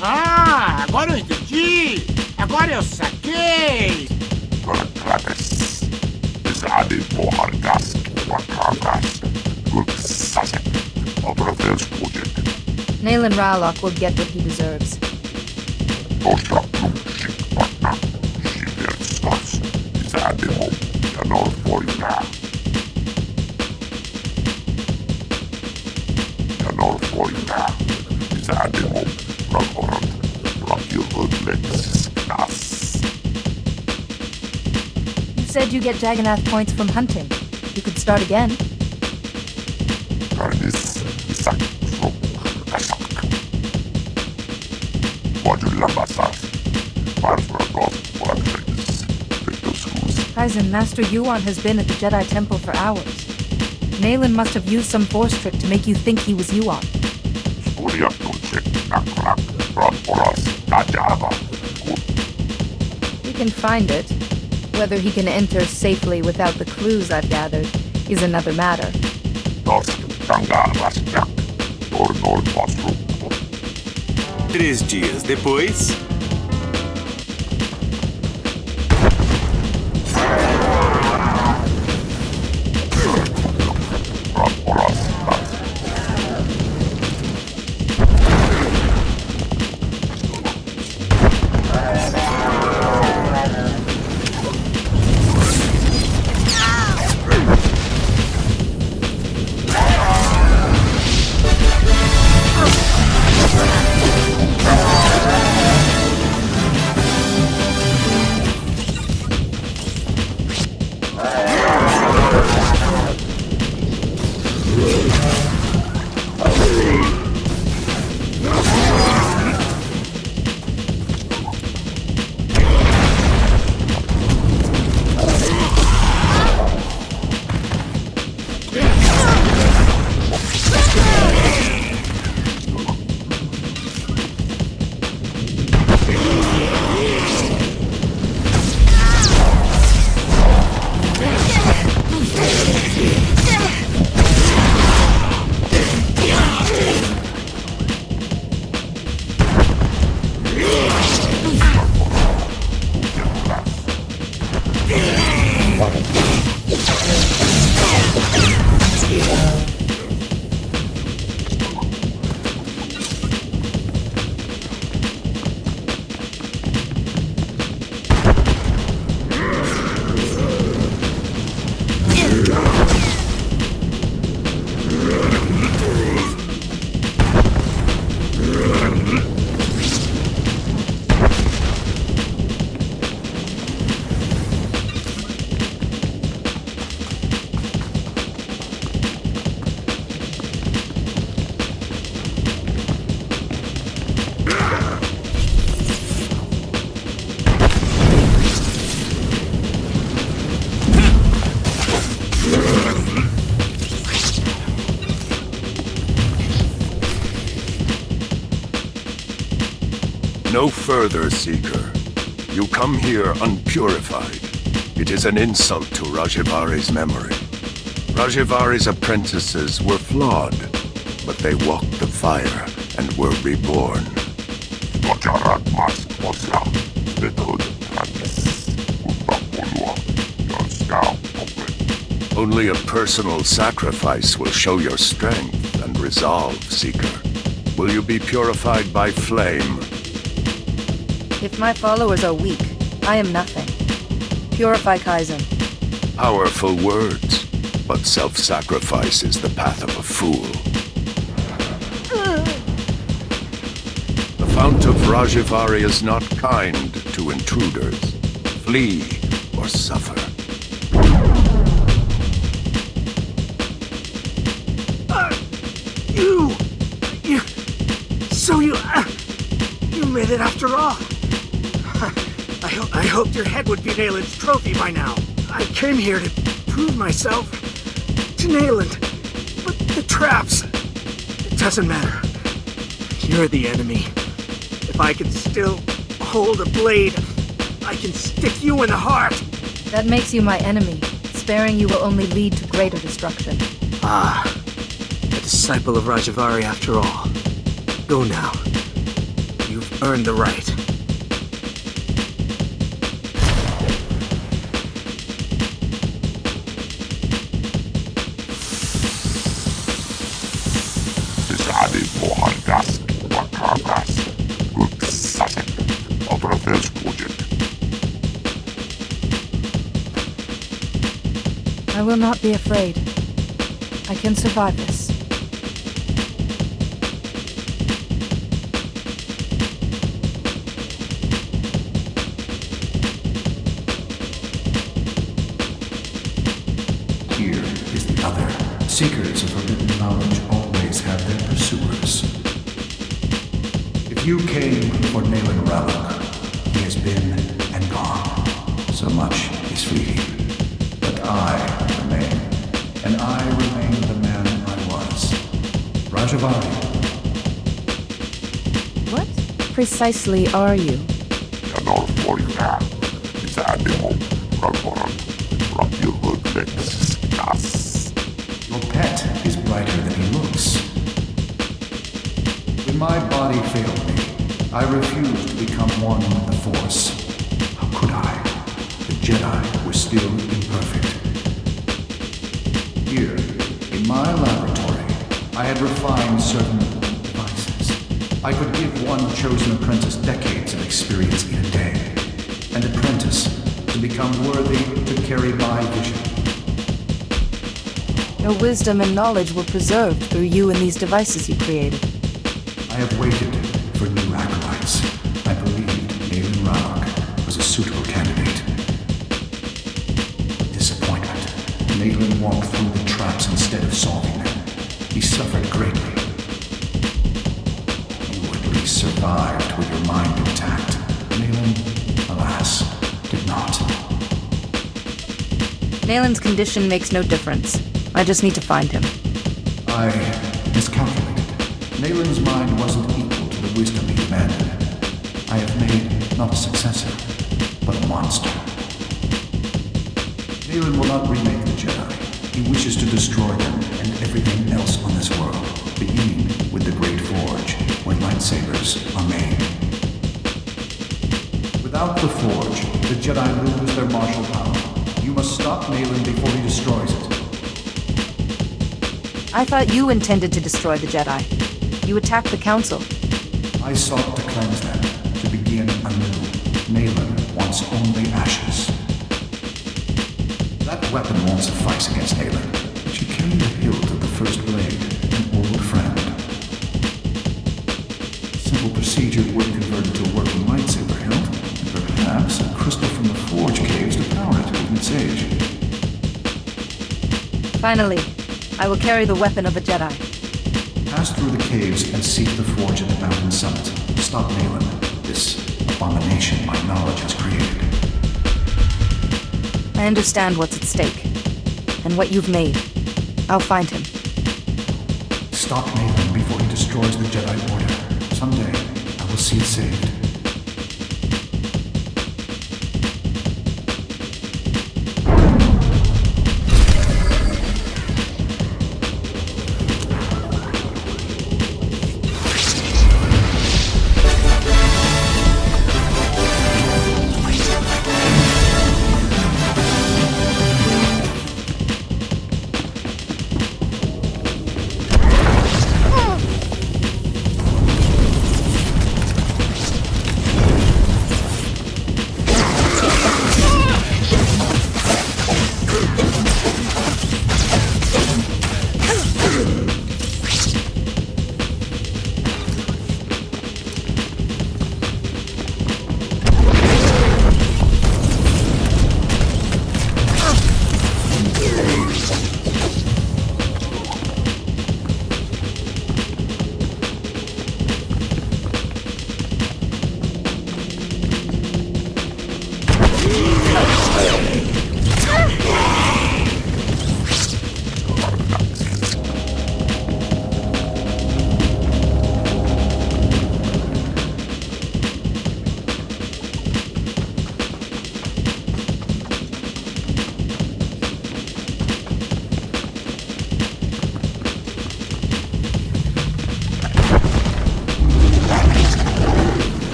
Ah, agora eu entendi! Agora eu saquei! Nayland Rallock will get what he deserves. You said you get Jagannath points from hunting. You could start again. Kaizen, Master Yuan has been at the Jedi Temple for hours. Nayland must have used some force trick to make you think he was Yuan. He can find it. Whether he can enter safely without the clues I've gathered is another matter. 3 dias depois... no further, Seeker. You come here unpurified. It is an insult to Rajivari's memory. Rajivari's apprentices were flawed, but they walked the fire and were reborn. Only a personal sacrifice will show your strength and resolve, Seeker. Will you be purified by flame? If my followers are weak, I am nothing. Purify Kaizen. Powerful words, but self-sacrifice is the path of a fool. The Fount of Rajivari is not kind to intruders. Flee or suffer. You made it after all. I hoped your head would be Nayland's trophy by now. I came here to prove myself to Nayland, but the traps, it doesn't matter. You're the enemy. If I can still hold a blade, I can stick you in the heart. That makes you my enemy. Sparing you will only lead to greater destruction. Ah, a disciple of Rajivari after all. Go now. You've earned the right. I will not be afraid. I can survive this. Here is the other. Seekers of forbidden knowledge always have their pursuers. If you came for Nayland Rallock, he has been and gone. So much is fleeting. But I remain, and I remain the man I was. Rajivari. What precisely are you? Your pet is brighter than he looks. When my body failed me, I refused to become one with the Force. How could I? The Jedi were still imperfect. Here, in my laboratory, I had refined certain devices. I could give one chosen apprentice decades of experience in a day. An apprentice to become worthy to carry my vision. Your wisdom and knowledge were preserved through you and these devices you created. I have waited for new acolytes. I believed Nayland Rallock was a suitable candidate. Disappointment. Nayland walked through the traps instead of solving them. He suffered greatly. You at least survived with your mind intact. Nayland, alas, did not. Nayland's condition makes no difference. I just need to find him. I miscalculated. Nayland's mind wasn't equal to the wisdom he demanded. I have made not a successor, but a monster. Nayland will not remake the Jedi. He wishes to destroy them and everything else on this world, beginning with the Great Forge, where lightsabers are made. Without the Forge, the Jedi lose their martial power. You must stop Nayland before he destroys it. I thought you intended to destroy the Jedi. You attacked the Council. I sought to cleanse them, to begin anew. Nayland wants only ashes. That weapon won't suffice against Nayland, but she carried the hilt of the First Blade, an old friend. Simple procedure would convert it to a working lightsaber hilt, and perhaps a crystal from the Forge caves to power it in its age. Finally, I will carry the weapon of a Jedi. Pass through the caves and seek the Forge at the mountain summit. Stop Nayland, this abomination my knowledge has created. I understand what's at stake, and what you've made. I'll find him. Stop Nayland before he destroys the Jedi Order. Someday, I will see it saved.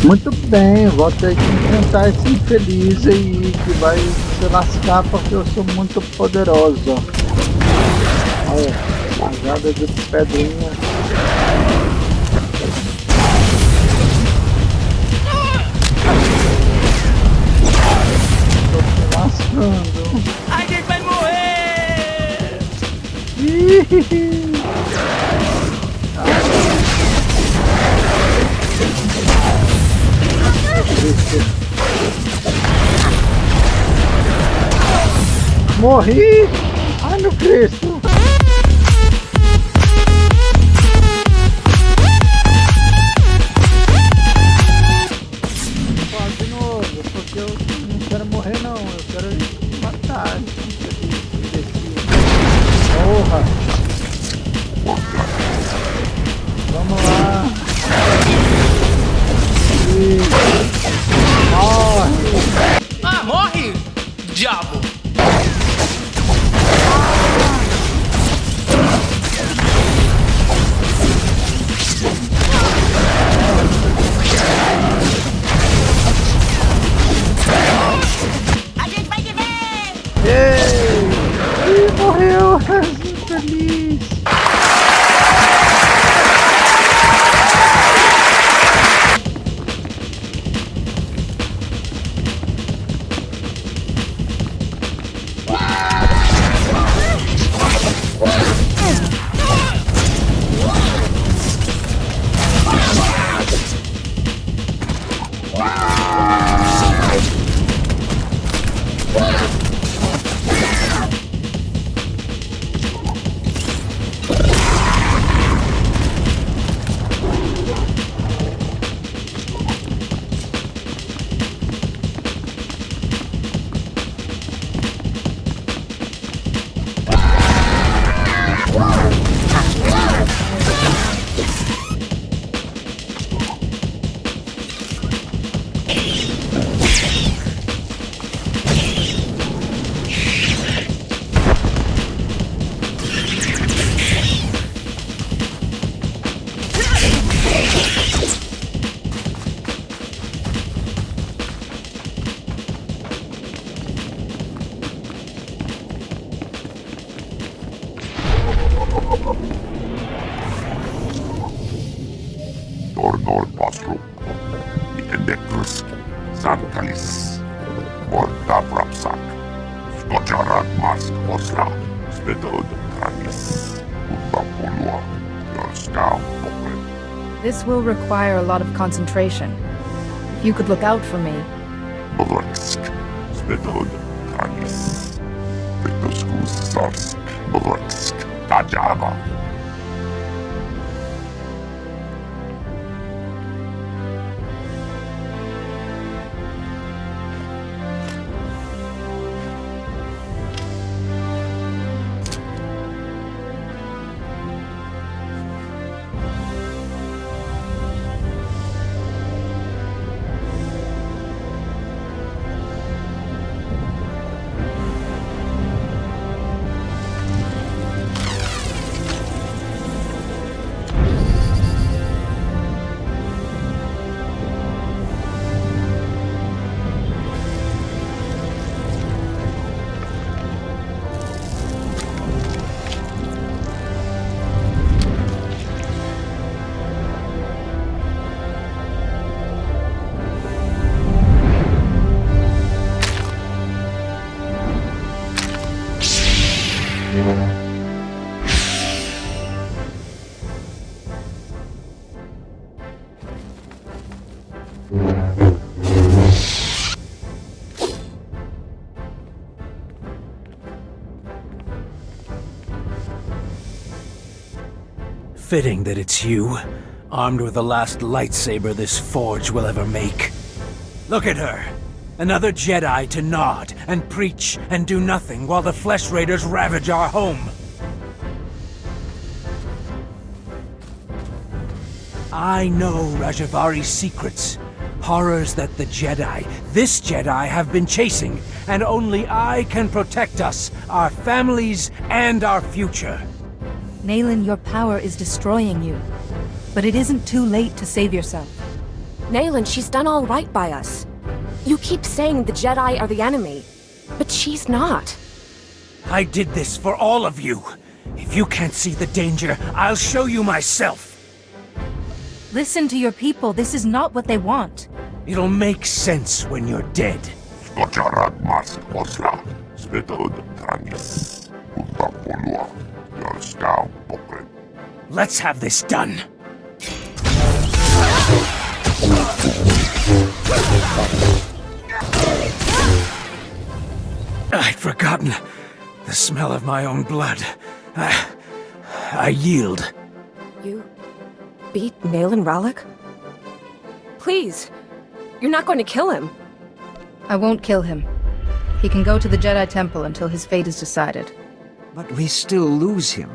Muito bem, eu vou ter que enfrentar esse infeliz aí que vai se lascar porque eu sou muito poderoso. Olha, rajada de pedrinha. Tô me lascando. A gente vai morrer! Morri! Ai, meu Cristo! De novo, porque eu não quero morrer não, eu quero matar. Porra! Vamos lá! Morre! Ah, morre, diabo! A gente vai te ver! Ei, morreu! Feliz! Tornor nostrum, Indectus, Sanctalis, Morta Prapsac, Scocharat Mask Osra, Spetod Tranis, Umbapulua, Yorskau Pocket. This will require a lot of concentration. If you could look out for me. Bavarisk, Spetod Tranis, Victuscus Sarsk, Bavarisk, Tajava. Fitting that it's you, armed with the last lightsaber this forge will ever make. Look at her! Another Jedi to nod and preach and do nothing while the Flesh Raiders ravage our home. I know Rajavari's secrets. Horrors that the Jedi, this Jedi, have been chasing, and only I can protect us, our families, and our future. Naylan, your power is destroying you. But it isn't too late to save yourself. Naylin, she's done all right by us. You keep saying the Jedi are the enemy, but she's not. I did this for all of you. If you can't see the danger, I'll show you myself. Listen to your people. This is not what they want. It'll make sense when you're dead. Let's have this done. I'd forgotten the smell of my own blood. I yield. You beat Naylin Ralloc? Please, you're not going to kill him. I won't kill him. He can go to the Jedi Temple until his fate is decided. But we still lose him.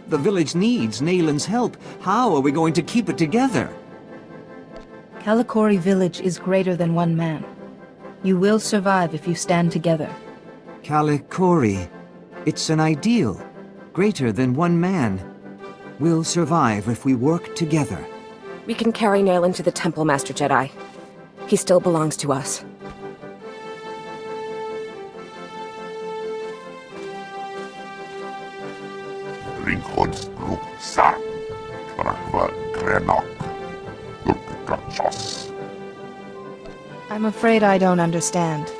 The village needs Naylin's help. How are we going to keep it together? Kalikori village is greater than one man. You will survive if you stand together. Kalikori. It's an ideal. Greater than one man. We'll survive if we work together. We can carry Naylin to the temple, Master Jedi. He still belongs to us. I'm afraid I don't understand.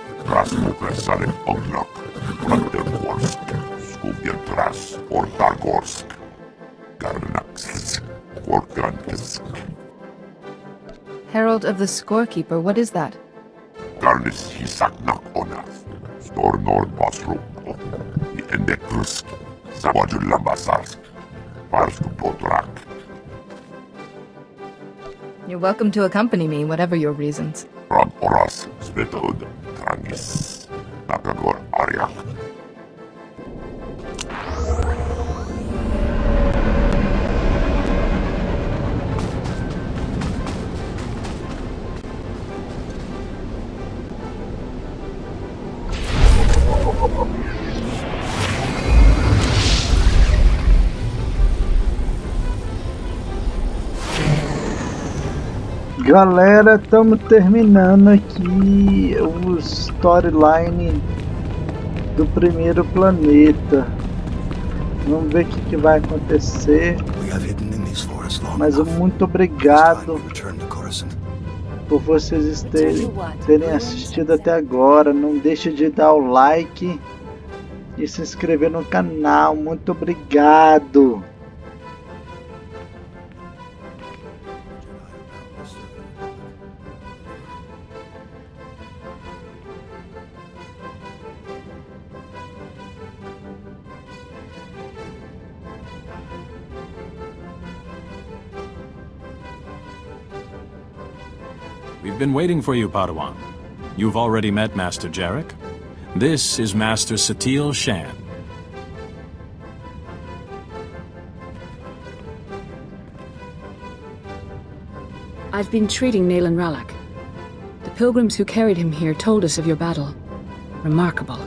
Herald of the Scorekeeper, what is that? You're welcome to accompany me, whatever your reasons. Galera, estamos terminando aqui o storyline do primeiro planeta. Vamos ver o que vai acontecer. Mas muito obrigado por vocês terem assistido até agora. Não deixe de dar o like e se inscrever no canal. Muito obrigado. We've been waiting for you, Padawan. You've already met Master Jarek. This is Master Satele Shan. I've been treating Naylin Ralloc. The pilgrims who carried him here told us of your battle. Remarkable.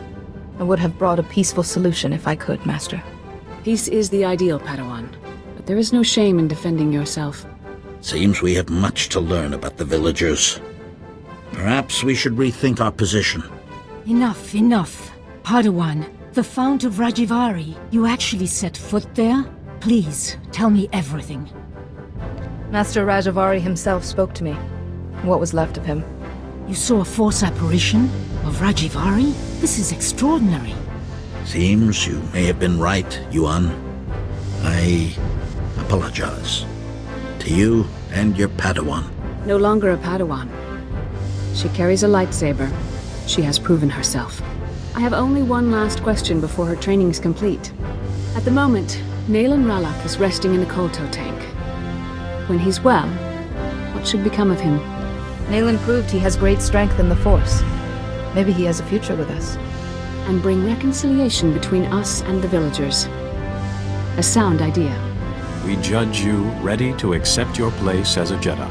I would have brought a peaceful solution if I could, Master. Peace is the ideal, Padawan. But there is no shame in defending yourself. Seems we have much to learn about the villagers. Perhaps we should rethink our position. Enough, enough. Padawan, the Fount of Rajivari, you actually set foot there? Please, tell me everything. Master Rajivari himself spoke to me. What was left of him. You saw a Force apparition of Rajivari? This is extraordinary. Seems you may have been right, Yuan. I apologize. To you and your Padawan. No longer a Padawan. She carries a lightsaber. She has proven herself. I have only one last question before her training is complete. At the moment, Naylin Ralloc is resting in the Kolto tank. When he's well, what should become of him? Naylin proved he has great strength in the Force. Maybe he has a future with us. And bring reconciliation between us and the villagers. A sound idea. We judge you ready to accept your place as a Jedi.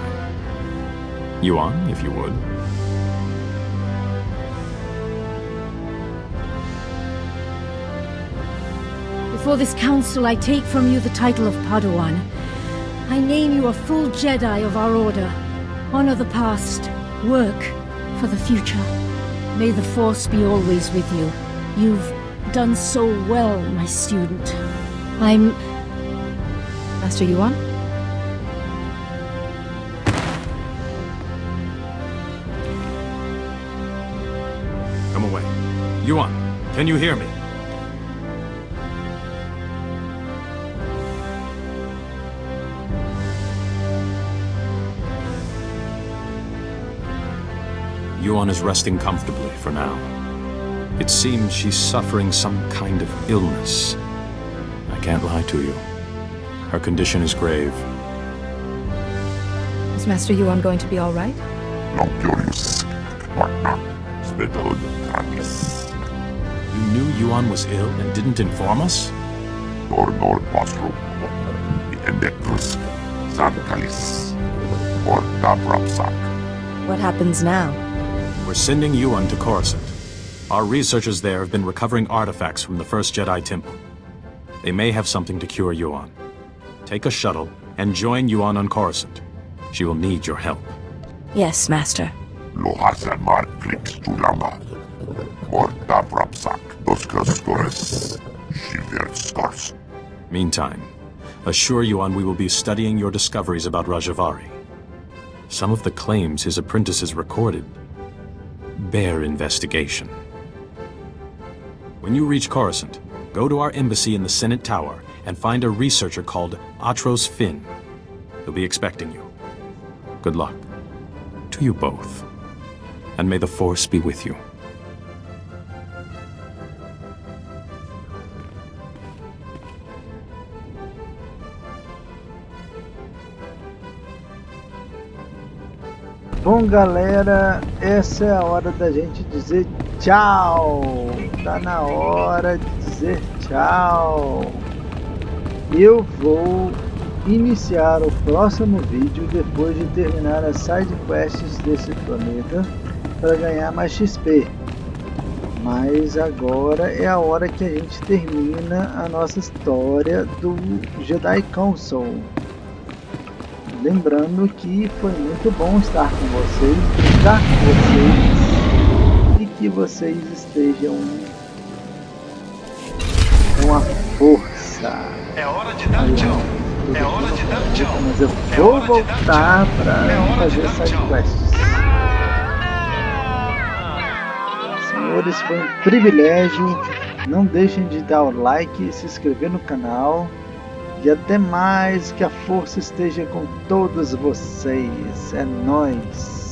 Yuan, if you would. Before this council, I take from you the title of Padawan. I name you a full Jedi of our order. Honor the past. Work for the future. May the Force be always with you. You've done so well, my student. I'm... Master Yuan? Come away. Yuan, can you hear me? Yuan is resting comfortably for now. It seems she's suffering some kind of illness. I can't lie to you. Her condition is grave. Is Master Yuan going to be all right? You knew Yuan was ill and didn't inform us? What happens now? We're sending Yuan to Coruscant. Our researchers there have been recovering artifacts from the first Jedi Temple. They may have something to cure Yuan. Take a shuttle and join Yuan on Coruscant. She will need your help. Yes, Master. Meantime, assure Yuan we will be studying your discoveries about Rajavari. Some of the claims his apprentices recorded bear investigation. When you reach Coruscant, go to our embassy in the Senate Tower and find a researcher called Atros Finn. He'll be expecting you. Good luck. To you both. And may the Force be with you. Bom, galera, essa é a hora da gente dizer tchau. Tá na hora de dizer tchau. Eu vou iniciar o próximo vídeo depois de terminar as side quests desse planeta para ganhar mais XP. Mas agora é a hora que a gente termina a nossa história do Jedi Council. Lembrando que foi muito bom estar com vocês, brincar com vocês e que vocês estejam com a força. É hora de dar tchau. É hora de dar tchau. Mas eu vou voltar para fazer side quests. Senhores, foi um privilégio. Não deixem de dar o like e se inscrever no canal. E até mais, que a força esteja com todos vocês. É nóis!